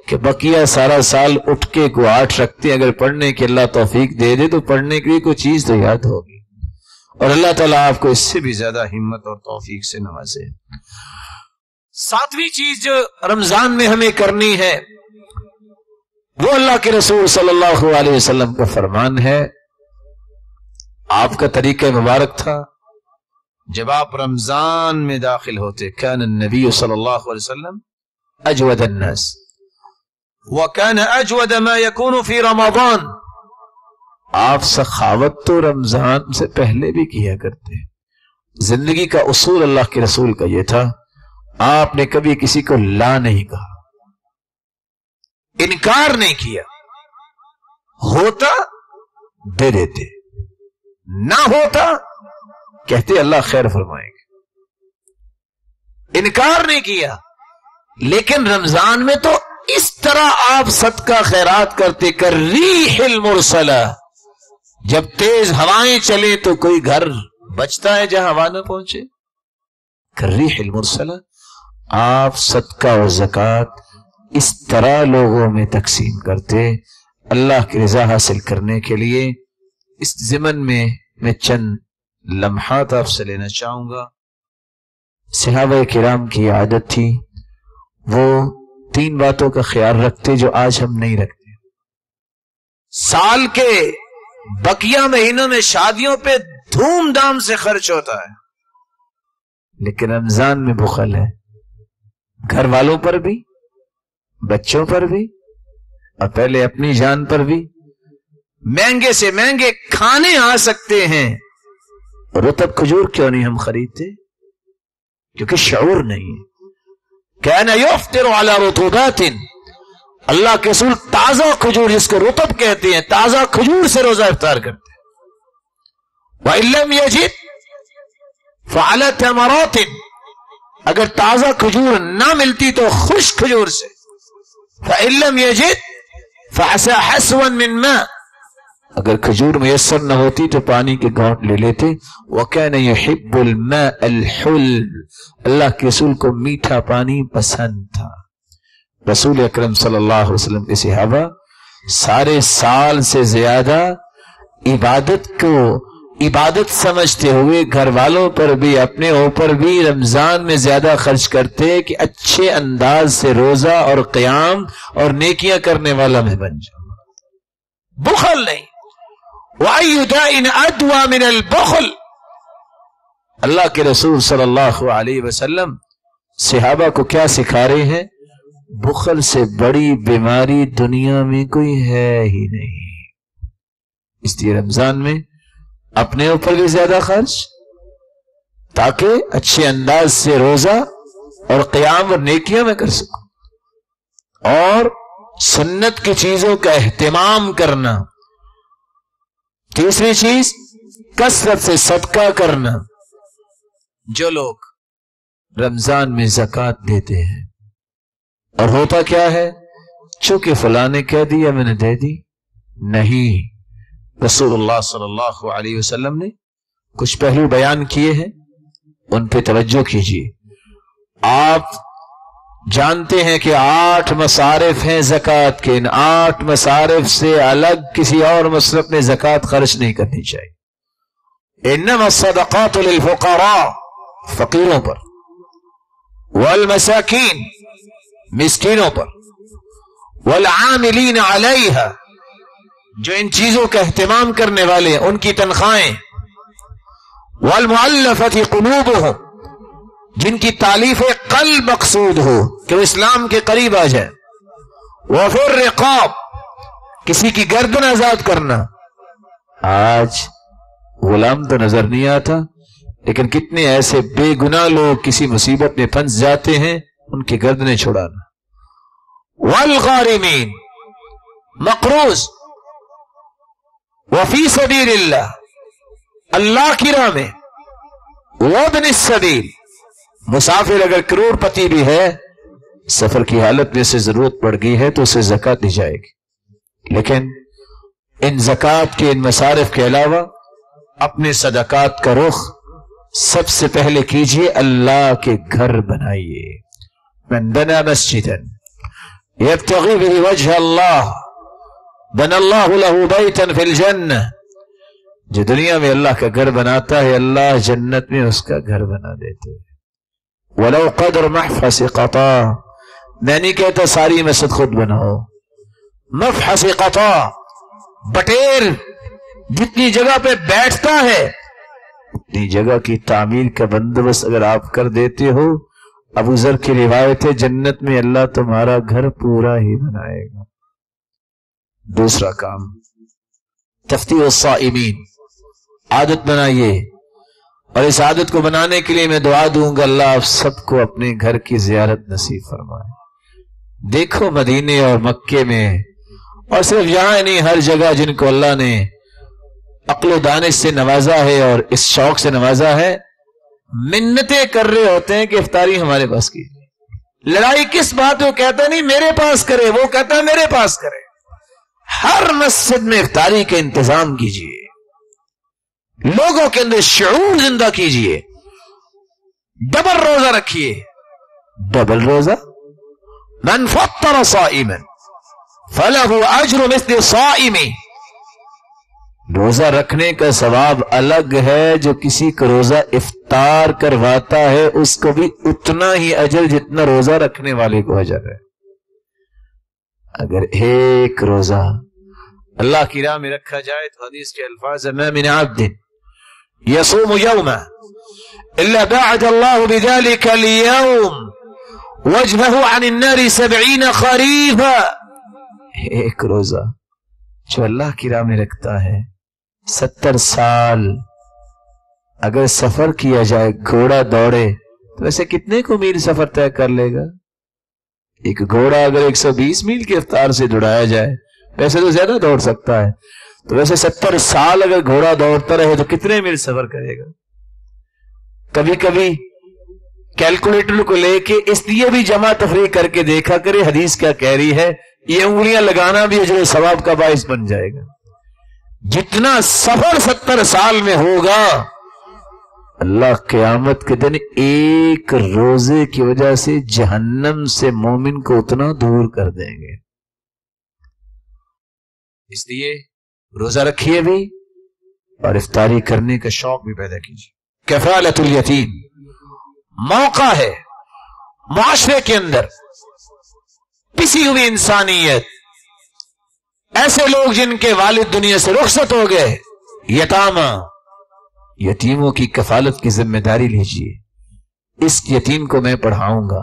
کہ بقیہ سارا سال اٹھ کے کو 8 رکھتے، اگر پڑھنے کی اللہ توفیق دے دے تو پڑھنے کی کوئی چیز تو یاد ہوگی، اور اللہ تعالیٰ آپ کو اس سے بھی زیادہ ہمت اور توفیق سے نوازے۔ 7ویں چیز جو رمضان میں ہمیں کرنی ہے وہ اللہ کے رسول صلی اللہ علیہ وسلم کا فرمان ہے۔ آپ کا طریقہ مبارک تھا، جب آپ رمضان میں داخل ہوتے، کان النبی صلی اللہ علیہ وسلم اجود الناس وکان اجود ما یکون فی رمضان۔ آپ سخاوت تو رمضان سے پہلے بھی کیا کرتے، زندگی کا اصول اللہ کے رسول کا یہ تھا، آپ نے کبھی کسی کو لا نہیں کہا، انکار نہیں کیا، ہوتا دے دیتے، نہ ہوتا کہتے اللہ خیر فرمائیں گے، انکار نہیں کیا۔ لیکن رمضان میں تو اس طرح آپ صدقہ خیرات کرتے کر ریح المرسلہ، جب تیز ہوائیں چلے تو کوئی گھر بچتا ہے جہاں ہوا نہ پہنچے؟ کر ریح المرسلہ، آپ صدقہ اور زکوٰۃ اس طرح لوگوں میں تقسیم کرتے اللہ کی رضا حاصل کرنے کے لیے۔ اس ضمن میں چند لمحات آپ سے لینا چاہوں گا۔ صحابہ کرام کی عادت تھی، وہ 3 باتوں کا خیال رکھتے جو آج ہم نہیں رکھتے۔ سال کے بقیہ مہینوں میں شادیوں پہ دھوم دھام سے خرچ ہوتا ہے، لیکن رمضان میں بخل ہے، گھر والوں پر بھی، بچوں پر بھی، اور پہلے اپنی جان پر بھی۔ مہنگے سے مہنگے کھانے آ سکتے ہیں، رطب کھجور کیوں نہیں ہم خریدتے؟ کیونکہ شعور نہیں ہے۔ کان یفطر علی رطوبات، اللہ کے رسول تازہ کھجور جس کو رطب کہتے ہیں، تازہ کھجور سے روزہ افطار کرتے ہیں۔ وَإِن لَّمْ يَجِدْ فَعَلَى تَمَرَاتٍ، اگر تازہ کھجور نہ ملتی تو خشک کھجور سے۔ فَإِن لَّمْ يَجِدْ فَعَسَى حَسْوًا مِّن مَّاءٍ، اگر کھجور میسر نہ ہوتی تو پانی کے گھونٹ لے لیتے۔ وَكَانَ يُحِبُّ الْمَاءَ الْحُلْوَ، اللہ کے رسول کو میٹھا پانی پسند تھا۔ رسول اکرم صلی اللہ علیہ وسلم کے صحابہ سارے سال سے زیادہ عبادت کو عبادت سمجھتے ہوئے گھر والوں پر بھی اپنے اوپر بھی رمضان میں زیادہ خرچ کرتے کہ اچھے انداز سے روزہ اور قیام اور نیکیاں کرنے والا میں بن جاؤں، بخل نہیں۔ وَأَيُّ دَاءٍ أَدْوَى مِنَ الْبُخْلِ، اللہ کے رسول صلی اللہ علیہ وسلم صحابہ کو کیا سکھا رہے ہیں؟ بخل سے بڑی بیماری دنیا میں کوئی ہے ہی نہیں۔ اس لیے رمضان میں اپنے اوپر بھی زیادہ خرچ، تاکہ اچھے انداز سے روزہ اور قیام اور نیکیاں میں کر سکوں، اور سنت کی چیزوں کا اہتمام کرنا۔ تیسری چیز کثرت سے صدقہ کرنا۔ جو لوگ رمضان میں زکوٰۃ دیتے ہیں، اور ہوتا کیا ہے؟ چونکہ فلاں نے کہہ دیا میں نے دے دی، نہیں، رسول اللہ صلی اللہ علیہ وسلم نے کچھ پہلو بیان کیے ہیں، ان پہ توجہ کیجیے۔ آپ جانتے ہیں کہ 8 مصارف ہیں زکوٰۃ کے، ان 8 مصارف سے الگ کسی اور مصرف میں زکوٰۃ خرچ نہیں کرنی چاہیے۔ انما الصدقات للفقراء، فقیروں پر، والمساکین، مسکینوں پر، والعاملین علیہا، جو ان چیزوں کا اہتمام کرنے والے ہیں ان کی تنخواہیں، والمؤلفۃ قلوبہم، جن کی تالیف قلب مقصود ہو کہ وہ اسلام کے قریب آ جائے، وفی الرقاب، کسی کی گردن آزاد کرنا۔ آج غلام تو نظر نہیں آتا، لیکن کتنے ایسے بے گناہ لوگ کسی مصیبت میں پھنس جاتے ہیں، ان کی گردنیں چھڑانا۔ والغارمین، مقروض، وفی سبیل اللہ، اللہ کی راہ میں، وابن السبیل، مسافر اگر کروڑ پتی بھی ہے، سفر کی حالت میں سے ضرورت پڑ گئی ہے تو اسے زکوٰۃ دی جائے گی، لیکن ان زکوٰۃ کے ان مصارف کے علاوہ اپنے صدقات کا رخ سب سے پہلے کیجئے اللہ کے گھر بنائیے۔ من بنا مسجدا یبتغی بہ وجہ اللہ بنى اللہ له بیتا فی الجنہ، جو دنیا میں اللہ کا گھر بناتا ہے اللہ جنت میں اس کا گھر بنا دیتے ہیں۔ ولو قدر محفظ قطا، میں نہیں کہتا ساری مسجد خود بناؤ، مفحص قطا، بٹیر جتنی جگہ پہ بیٹھتا ہے اتنی جگہ کی تعمیر کا بندوبست اگر آپ کر دیتے ہو، ابو ذر کی روایت ہے جنت میں اللہ تمہارا گھر پورا ہی بنائے گا۔ دوسرا کام تفطیر الصائمین، عادت بنائیے، اور اس عادت کو بنانے کے لیے میں دعا دوں گا اللہ آپ سب کو اپنے گھر کی زیارت نصیب فرمائے۔ دیکھو مدینے اور مکے میں، اور صرف یہاں نہیں ہر جگہ جن کو اللہ نے عقل و دانش سے نوازا ہے اور اس شوق سے نوازا ہے، منتیں کر رہے ہوتے ہیں کہ افطاری ہمارے پاس کی، لڑائی کس بات کو کہتا نہیں میرے پاس کرے، وہ کہتا ہے میرے پاس کرے۔ ہر مسجد میں افطاری کا انتظام کیجیے، لوگوں کے اندر شعور زندہ کیجیے، ڈبل روزہ رکھیے۔ ڈبل روزہ، من فطر صائما فلہ اجر مثل صائم، روزہ رکھنے کا ثواب الگ ہے، جو کسی کو روزہ افطار کرواتا ہے اس کو بھی اتنا ہی اجر جتنا روزہ رکھنے والے کو اجر ہے۔ اگر ایک روزہ اللہ کی راہ میں رکھا جائے تو حدیث کے الفاظ ما من عبد يصوم يوما الا بعد الله بذلك اليوم وجهه عن النار 70 خريفا، ایک روزہ جو اللہ کی راہ میں رکھتا ہے 70 سال اگر سفر کیا جائے، گھوڑا دوڑے تو ویسے کتنے کو میل سفر طے کر لے گا؟ ایک گھوڑا اگر 120 میل کی رفتار سے دوڑایا جائے، ویسے تو زیادہ دوڑ سکتا ہے، تو ویسے 70 سال اگر گھوڑا دوڑتا رہے تو کتنے میل سفر کرے گا؟ کبھی کبھی کیلکولیٹر کو لے کے اس لیے بھی جمع تفریق کر کے دیکھا کرے حدیث کیا کہہ رہی ہے، یہ انگلیاں لگانا بھی اجر ثواب کا باعث بن جائے گا۔ جتنا سفر 70 سال میں ہوگا، اللہ قیامت کے دن ایک روزے کی وجہ سے جہنم سے مومن کو اتنا دور کر دیں گے۔ اس لیے روزہ رکھیے بھی اور افطاری کرنے کا شوق بھی پیدا کیجیے۔ کفالۃ الیتیم، موقع ہے معاشرے کے اندر پسی ہوئی انسانیت، ایسے لوگ جن کے والد دنیا سے رخصت ہو گئے، یتامہ، یتیموں کی کفالت کی ذمہ داری لیجیے۔ اس یتیم کو میں پڑھاؤں گا،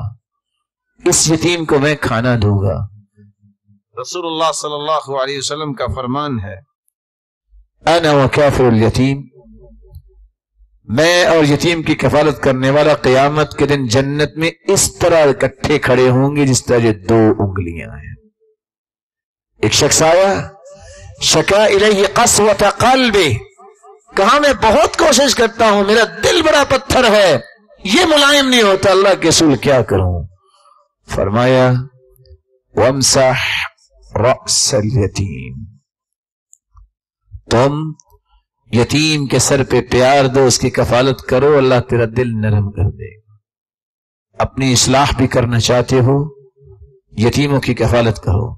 اس یتیم کو میں کھانا دوں گا۔ رسول اللہ صلی اللہ علیہ وسلم کا فرمان ہے، انا وکافر الیتیم، میں اور یتیم کی کفالت کرنے والا قیامت کے دن جنت میں اس طرح اکٹھے کھڑے ہوں گے جس طرح یہ 2 انگلیاں ہیں۔ ایک شخص آیا، شکا الیہ قسوۃ قلبہ، کہا میں بہت کوشش کرتا ہوں، میرا دل بڑا پتھر ہے، یہ ملائم نہیں ہوتا، اللہ کے رسول کیا کروں؟ فرمایا وامسح رأس الیتیم، تم یتیم کے سر پہ پیار دو، اس کی کفالت کرو، اللہ تیرا دل نرم کر دے گا۔ اپنی اصلاح بھی کرنا چاہتے ہو، یتیموں کی کفالت کرو۔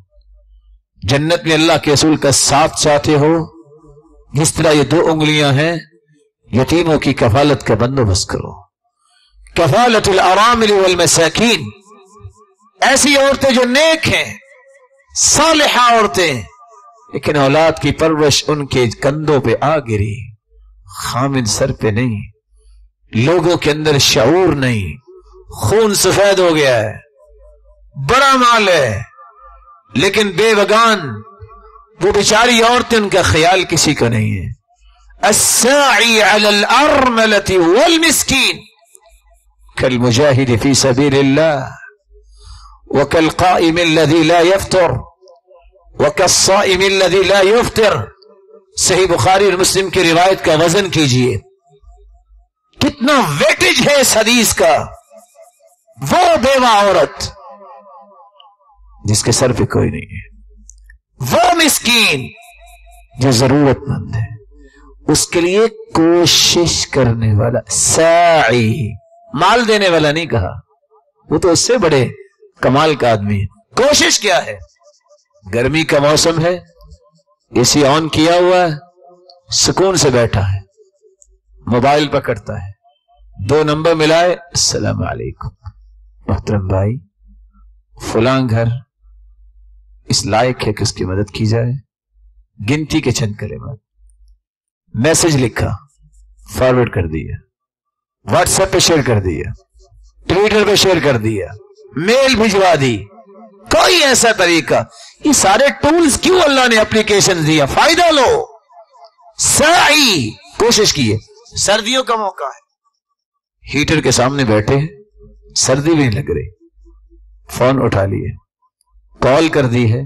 جنت میں اللہ کے رسول کا ساتھ چاہتے ہو، جس طرح یہ 2 انگلیاں ہیں، یتیموں کی کفالت کا بندوبست کرو۔ کفالت الارامل والمساکین، ایسی عورتیں جو نیک ہیں، صالحہ عورتیں، لیکن اولاد کی پرورش ان کے کندھوں پہ آ گری، خامد سر پہ نہیں، لوگوں کے اندر شعور نہیں، خون سفید ہو گیا ہے، بڑا مال ہے لیکن بے وگان، وہ بیچاری عورتیں، ان کا خیال کسی کا نہیں ہے۔ الساعی علی الارملۃ والمسکین کالمجاہد فی سبیل اللہ وکالقائم الذی لا یفطر وَكَالصَّائِمِ الَّذِي لَا يُفْطِرُ، صحیح بخاری اور مسلم کی روایت کا وزن کیجئے، کتنا ویٹیج ہے اس حدیث کا۔ وہ بیوہ عورت جس کے سر پہ کوئی نہیں ہے، وہ مسکین جو ضرورت مند ہے، اس کے لیے کوشش کرنے والا، ساعی، مال دینے والا نہیں کہا، وہ تو اس سے بڑے کمال کا آدمی ہے۔ کوشش کیا ہے؟ گرمی کا موسم ہے، اے سی آن کیا ہوا ہے، سکون سے بیٹھا ہے، موبائل پکڑتا ہے، 2 نمبر ملائے، السلام علیکم محترم بھائی، فلاں گھر اس لائق ہے کہ اس کی مدد کی جائے، گنتی کے چند کلمات، میسج لکھا، فارورڈ کر دیا، واٹس ایپ پہ شیئر کر دیا، ٹویٹر پہ شیئر کر دیا، میل بھجوا دی، کوئی ایسا طریقہ۔ یہ سارے ٹولز کیوں اللہ نے اپلیکیشن دیا؟ فائدہ لو، سعی، کوشش کیے۔ سردیوں کا موقع ہے، ہیٹر کے سامنے بیٹھے، سردی بھی نہیں لگ رہی، فون اٹھا لیے، کال کر دی ہے،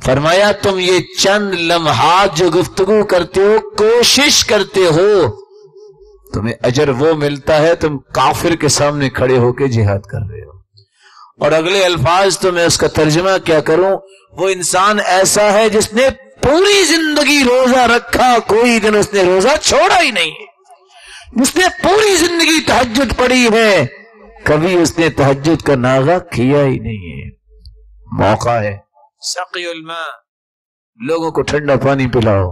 فرمایا تم یہ چند لمحات جو گفتگو کرتے ہو، کوشش کرتے ہو، تمہیں اجر وہ ملتا ہے تم کافر کے سامنے کھڑے ہو کے جہاد کر رہے ہو۔ اور اگلے الفاظ تو میں اس کا ترجمہ کیا کروں، وہ انسان ایسا ہے جس نے پوری زندگی روزہ رکھا، کوئی دن اس نے روزہ چھوڑا ہی نہیں ہے، جس نے پوری زندگی تہجد پڑھی ہے، کبھی اس نے تہجد کا ناغہ کیا ہی نہیں ہے۔ موقع ہے سقی الماء، لوگوں کو ٹھنڈا پانی پلاؤ۔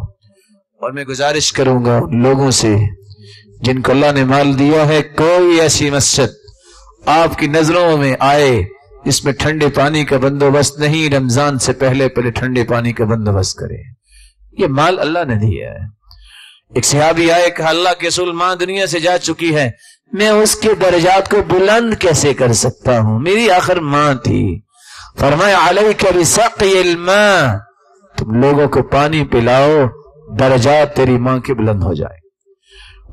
اور میں گزارش کروں گا ان لوگوں سے جن کو اللہ نے مال دیا ہے، کوئی ایسی مسجد آپ کی نظروں میں آئے جس میں ٹھنڈے پانی کا بندوبست نہیں، رمضان سے پہلے ٹھنڈے پانی کا بندوبست کرے۔ یہ مال اللہ نے دیا ہے۔ ایک صحابی آئے، کہا اللہ کے رسول ماں دنیا سے جا چکی ہے، میں اس کے درجات کو بلند کیسے کر سکتا ہوں، میری آخر ماں تھی۔ فرمایا علیک بسقی الماء، تم لوگوں کو پانی پلاؤ، درجات تیری ماں کے بلند ہو جائے۔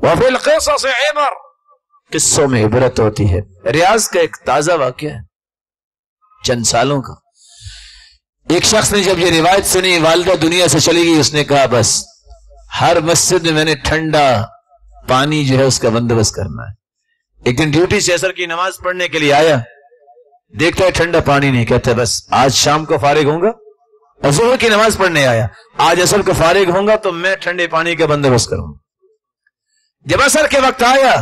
وفی القصص عبر، قصوں میں عبرت ہوتی ہے۔ ریاض کا ایک تازہ واقعہ ہے چند سالوں کا۔ ایک شخص نے جب یہ روایت سنی، والدہ دنیا سے چلی گئی، اس نے کہا بس ہر مسجد میں نے ٹھنڈا پانی جو ہے اس کا بندوبست کرنا ہے۔ ایک دن ڈیوٹی سے عصر کی نماز پڑھنے کے لیے آیا، دیکھتا ہے ٹھنڈا پانی نہیں، کہتا ہے بس آج شام کو فارغ ہوں گا، اور ظہر کی نماز پڑھنے آیا، آج عصر کو فارغ ہوں گا تو میں ٹھنڈے پانی کا بندوبست کروں۔ جب عصر کے وقت آیا،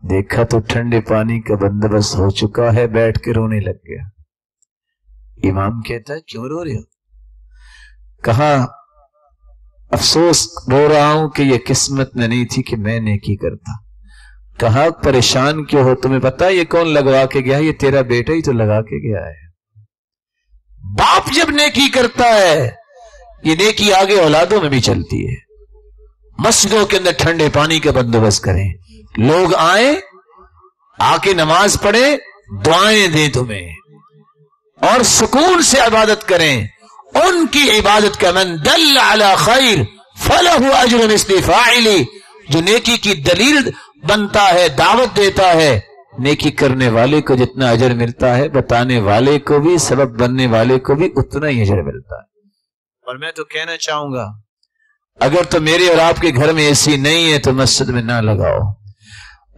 دیکھا تو ٹھنڈے پانی کا بندوبست ہو چکا ہے، بیٹھ کے رونے لگ گیا۔ امام کہتا ہے کیوں رو رہے ہو؟ کہا افسوس رو رہا ہوں کہ یہ قسمت میں نہیں تھی کہ میں نیکی کرتا۔ کہا پریشان کیوں ہو، تمہیں پتا یہ کون لگوا کے گیا؟ یہ تیرا بیٹا ہی تو لگا کے گیا ہے۔ باپ جب نیکی کرتا ہے، یہ نیکی آگے اولادوں میں بھی چلتی ہے۔ مسجدوں کے اندر ٹھنڈے پانی کا بندوبست کریں، لوگ آئیں، آ کے نماز پڑھیں، دعائیں دیں تمہیں، اور سکون سے عبادت کریں۔ ان کی عبادت کا من دل علی خیر فلہ اجر مثل فاعلی، جو نیکی کی دلیل بنتا ہے، دعوت دیتا ہے، نیکی کرنے والے کو جتنا اجر ملتا ہے، بتانے والے کو بھی، سبب بننے والے کو بھی اتنا ہی اجر ملتا ہے۔ اور میں تو کہنا چاہوں گا اگر تو میرے اور آپ کے گھر میں اے سی نہیں ہے تو مسجد میں نہ لگاؤ۔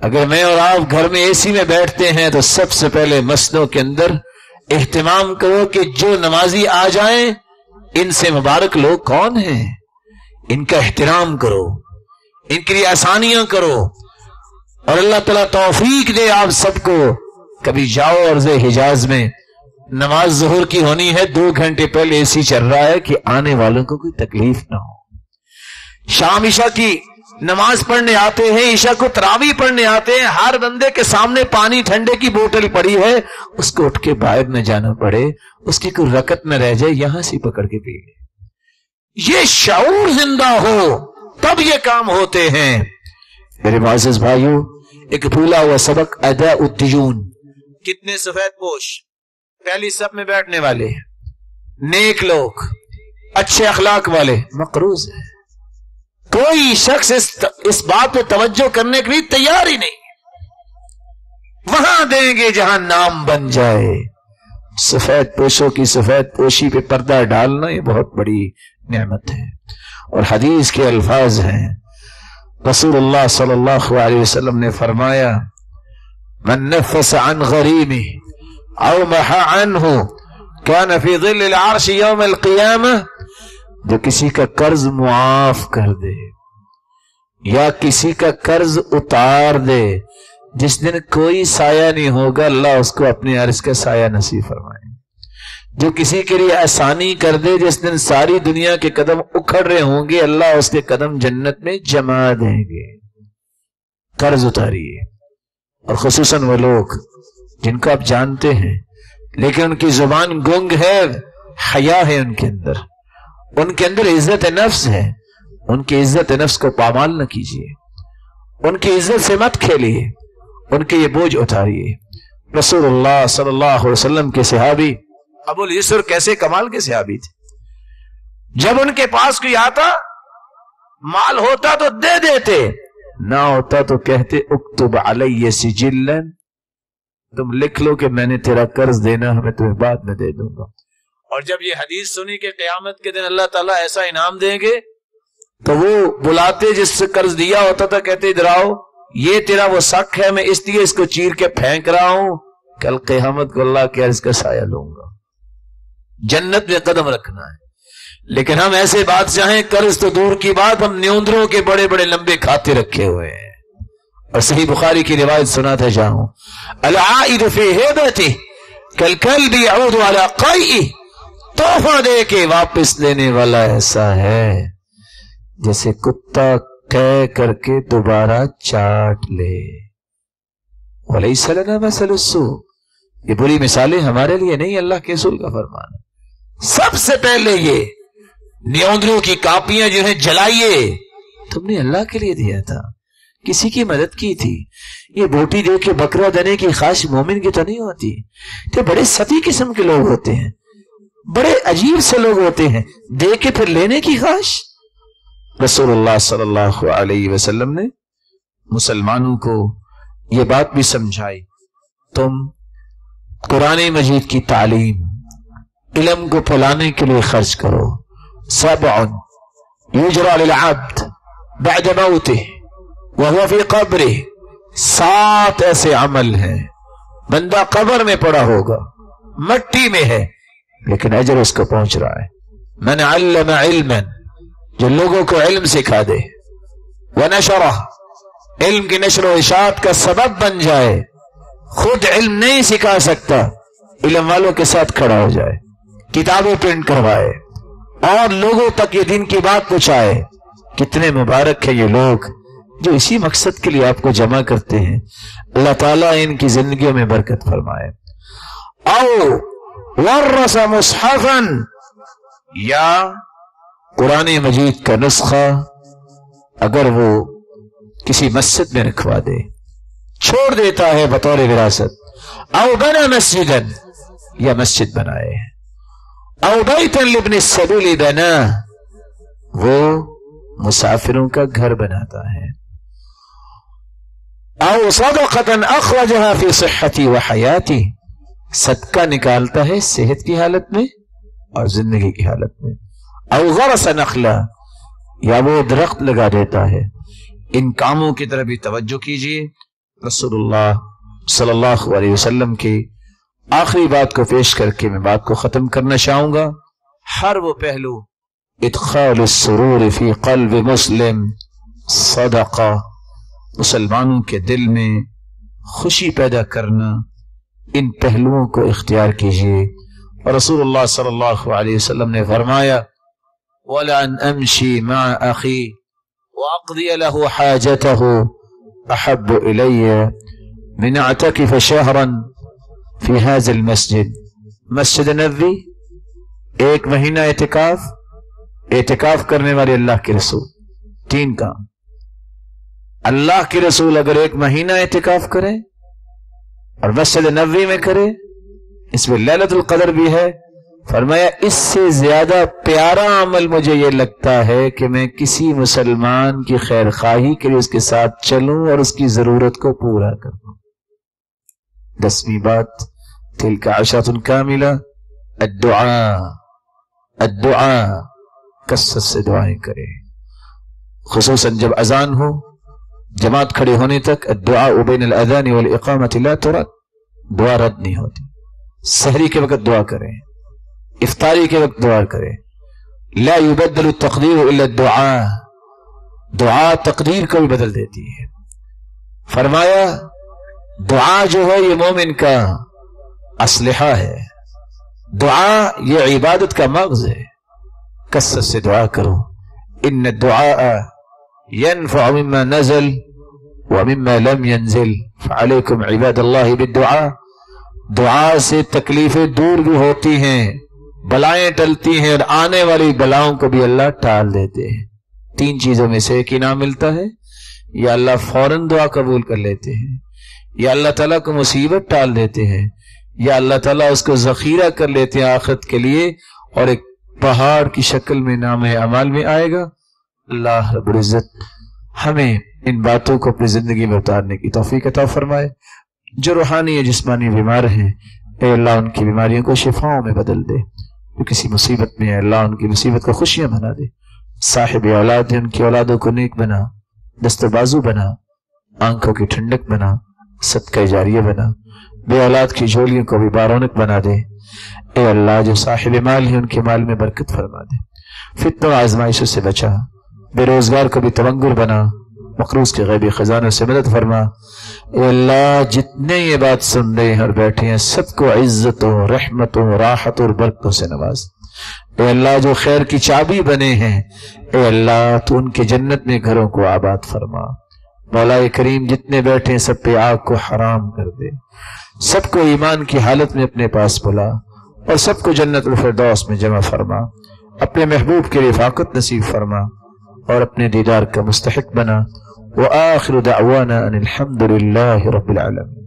اگر میں اور آپ گھر میں اے سی میں بیٹھتے ہیں تو سب سے پہلے مسجدوں کے اندر اہتمام کرو کہ جو نمازی آ جائیں ان سے مبارک لوگ کون ہیں، ان کا احترام کرو، ان کے لیے آسانیاں کرو، اور اللہ تعالیٰ توفیق دے آپ سب کو۔ کبھی جاؤ عرض حجاز میں، نماز ظہر کی ہونی ہے، 2 گھنٹے پہلے اے سی چل رہا ہے کہ آنے والوں کو کوئی تکلیف نہ ہو۔ شام عشاء کی نماز پڑھنے آتے ہیں، عشاء کو تراویح پڑھنے آتے ہیں، ہر بندے کے سامنے پانی ٹھنڈے کی بوتل پڑی ہے، اس کو اٹھ کے باہر نہ جانا پڑے، اس کی کوئی رکعت نہ رہ جائے، یہاں سے پکڑ کے پی لے۔ یہ شعور زندہ ہو تب یہ کام ہوتے ہیں۔ میرے معزز بھائیوں، ایک بھولا ہوا سبق اداء الدیون۔ کتنے سفید پوش پہلی صف میں بیٹھنے والے، نیک لوگ، اچھے اخلاق والے مقروض ہیں۔ کوئی شخص اس بات پہ توجہ کرنے کے لیے تیار ہی نہیں، وہاں دیں گے جہاں نام بن جائے۔ سفید پوشوں کی سفید پوشی پہ پردہ ڈالنا یہ بہت بڑی نعمت ہے، اور حدیث کے الفاظ ہیں، رسول اللہ صلی اللہ علیہ وسلم نے فرمایا من نفس عن غریمہ او محا عنہ کان فی ظل العرش یوم القیامہ، جو کسی کا قرض معاف کر دے یا کسی کا قرض اتار دے، جس دن کوئی سایہ نہیں ہوگا، اللہ اس کو اپنے عرش کا سایہ نصیب فرمائے۔ جو کسی کے لیے آسانی کر دے، جس دن ساری دنیا کے قدم اکھڑ رہے ہوں گے، اللہ اس کے قدم جنت میں جما دیں گے۔ قرض اتاریے، اور خصوصاً وہ لوگ جن کو آپ جانتے ہیں لیکن ان کی زبان گنگ ہے، حیا ہے ان کے اندر عزت نفس ہے، ان کی عزت نفس کو پامال نہ کیجیے، ان کی عزت سے مت کھیلیے، ان کے یہ بوجھ اتاریے۔ رسول اللہ صلی اللہ علیہ وسلم کے صحابی ابو الیسر کیسے کمال کے صحابی تھے، جب ان کے پاس کوئی آتا، مال ہوتا تو دے دیتے، نہ ہوتا تو کہتے اکتب علی سجلا، تم لکھ لو کہ میں نے تیرا قرض دینا، ہمیں تمہیں بعد میں دے دوں گا۔ اور جب یہ حدیث سنی کہ قیامت کے دن اللہ تعالیٰ ایسا انعام دیں گے، تو وہ بلاتے جس سے قرض دیا ہوتا تھا، کہتے ادھر آؤ، یہ تیرا وہ سک ہے، میں اس لیے اس کو چیر کے پھینک رہا ہوں کل قیامت کو اللہ کے عرش کا سایہ لوں گا. جنت میں قدم رکھنا ہے. لیکن ہم ایسے بادشاہ ہیں، قرض تو دور کی بات، ہم نیوندروں کے بڑے بڑے لمبے کھاتے رکھے ہوئے ہیں. اور صحیح بخاری کی روایت سناتا جاؤں، العائد فی ہبتہ کالکلب یعود علی قیئہ، تحفہ دے کے واپس لینے والا ایسا ہے جیسے کتا قے کر کے دوبارہ چاٹ لے. ولیس لنا مثل السوء، یہ بری مثالیں ہمارے لیے نہیں، اللہ کے رسول کا فرمان ہے. سب سے پہلے یہ نیوندروں کی کاپیاں جو ہیں جلائیے، تم نے اللہ کے لیے دیا تھا، کسی کی مدد کی تھی. یہ بوٹی دے کے بکرا دینے کی خواہش مومن کی تو نہیں ہوتی. تو بڑے ستی قسم کے لوگ ہوتے ہیں، بڑے عجیب سے لوگ ہوتے ہیں، دے کے پھر لینے کی خواہش. رسول اللہ صلی اللہ علیہ وسلم نے مسلمانوں کو یہ بات بھی سمجھائی، تم قرآن مجید کی تعلیم، علم کو پھیلانے کے لیے خرچ کرو. سبع یجرى للعبد بعد موته وهو في قبره، 7 ایسے عمل ہیں، بندہ قبر میں پڑا ہوگا، مٹی میں ہے، لیکن اجر اس کو پہنچ رہا ہے. من علم علما، جو لوگوں کو علم سکھا دے، ونشرہ، علم کی نشر و اشاعت کا سبب بن جائے، خود علم نہیں سکھا سکتا، علم والوں کے ساتھ کھڑا ہو جائے، کتابیں پرنٹ کروائے اور لوگوں تک یہ دین کی بات پہنچائے. کتنے مبارک ہیں یہ لوگ جو اسی مقصد کے لیے آپ کو جمع کرتے ہیں. اللہ تعالیٰ ان کی زندگیوں میں برکت فرمائے. او ورث مصحفا، یا قرآن مجید کا نسخہ اگر وہ کسی مسجد میں رکھوا دے، چھوڑ دیتا ہے بطور وراثت. او بنا مسجدا، یا مسجد بنائے. او بیتا لابن السبیل بنا، وہ مسافروں کا گھر بناتا ہے. او صدقتا اخرجها فی صحتی و حیاتی، صدقہ نکالتا ہے صحت کی حالت میں اور زندگی کی حالت میں. او غرس نخلا، یا وہ درخت لگا دیتا ہے. ان کاموں کی طرف بھی توجہ کیجیے. رسول اللہ صلی اللہ علیہ وسلم کی آخری بات کو پیش کر کے میں بات کو ختم کرنا چاہوں گا. ہر وہ پہلو، ادخال السرور فی قلب مسلم صدقہ، مسلمانوں کے دل میں خوشی پیدا کرنا، ان پہلوؤں کو اختیار کیجیے. اور رسول اللہ صلی اللہ علیہ وسلم نے فرمایا، وَلَأَنْ أَمْشِي مَعَ أَخِي وَأَقْضِيَ لَهُ حَاجَتَهُ أَحَبُّ إِلَيَّ مِنْ أَعْتَكِفَ شَهْرًا فی هذا المسجد. مسجد نبوی 1 مہینہ اعتکاف کرنے والے اللہ کے رسول. 3 کام. اللہ کے رسول اگر 1 مہینہ اعتکاف کرے اور مسجد نبوی میں کرے، اس میں لیلۃ القدر بھی ہے. فرمایا اس سے زیادہ پیارا عمل مجھے یہ لگتا ہے کہ میں کسی مسلمان کی خیر خواہی کے لیے اس کے ساتھ چلوں اور اس کی ضرورت کو پورا کروں. 10ویں بات، تلک عشرۃ کاملہ، الدعاء، کثرت سے دعائیں کریں، خصوصاً جب اذان ہو، جماعت کھڑے ہونے تک. الدعاء بین الاذان والاقامۃ لا ترد، دعا رد نہیں ہوتی. سحری کے وقت دعا کریں، افطاری کے وقت دعا کریں. لا يبدل التقدیر الا الدعاء، دعا تقدیر کو بھی بدل دیتی ہے. فرمایا دعا جو ہے یہ مومن کا اسلحہ ہے، دعا یہ عبادت کا مغز ہے. کثرت سے دعا کرو. ان الدعاء ينفع مما نزل ومما لم ينزل فعليكم عباد اللہ بالدعاء. دعا سے تکلیفیں دور بھی ہوتی ہیں، بلائیں ٹلتی ہیں، اور آنے والی بلاؤں کو بھی اللہ ٹال دیتے ہیں. 3 چیزوں میں سے ایک انعام ملتا ہے، یا اللہ فوراً دعا قبول کر لیتے ہیں، یا اللہ تعالیٰ کو مصیبت ٹال دیتے ہیں، یا اللہ تعالیٰ اس کو ذخیرہ کر لیتے ہیں آخرت کے لیے، اور ایک پہاڑ کی شکل میں نام اعمال میں آئے گا. اللہ رب العزت ہمیں ان باتوں کو اپنی زندگی میں اتارنے کی توفیق عطا فرمائے. جو روحانی یا جسمانی بیمار ہیں، اے اللہ ان کی بیماریوں کو شفاؤں میں بدل دے. جو کسی مصیبت میں ہے، اللہ ان کی مصیبت کو خوشیاں بنا دے. صاحب اولاد ہیں، ان کی اولادوں کو نیک بنا، دست بازو بنا، آنکھوں کی ٹھنڈک بنا، صدقہ جاریہ بنا. بے اولاد کی جھولیوں کو بھی بارونق بنا دے۔ اے اللہ جو صاحب مال ہیں ان کے مال میں برکت فرما دے، فتنوں آزمائشوں سے بچا، بے روزگار کو بھی تونگر بنا، مقروض کے غیبی خزانوں سے مدد فرما۔ اے اللہ جتنے یہ بات سن رہے ہیں اور بیٹھے ہیں سب کو عزتوں، رحمتوں، راحت اور برکتوں سے نواز۔ اے اللہ جو خیر کی چابی بنے ہیں، اے اللہ تو ان کے جنت میں گھروں کو آباد فرما۔ مولا کریم جتنے بیٹھے ہیں سب پہ آگ کو حرام کر دے، سب کو ایمان کی حالت میں اپنے پاس بلا اور سب کو جنت الفردوس میں جمع فرما۔ اپنے محبوب کی رفاقت نصیب فرما اور اپنے دیدار کا مستحق بنا۔ وآخر دعوانا ان الحمد للہ رب العالمین۔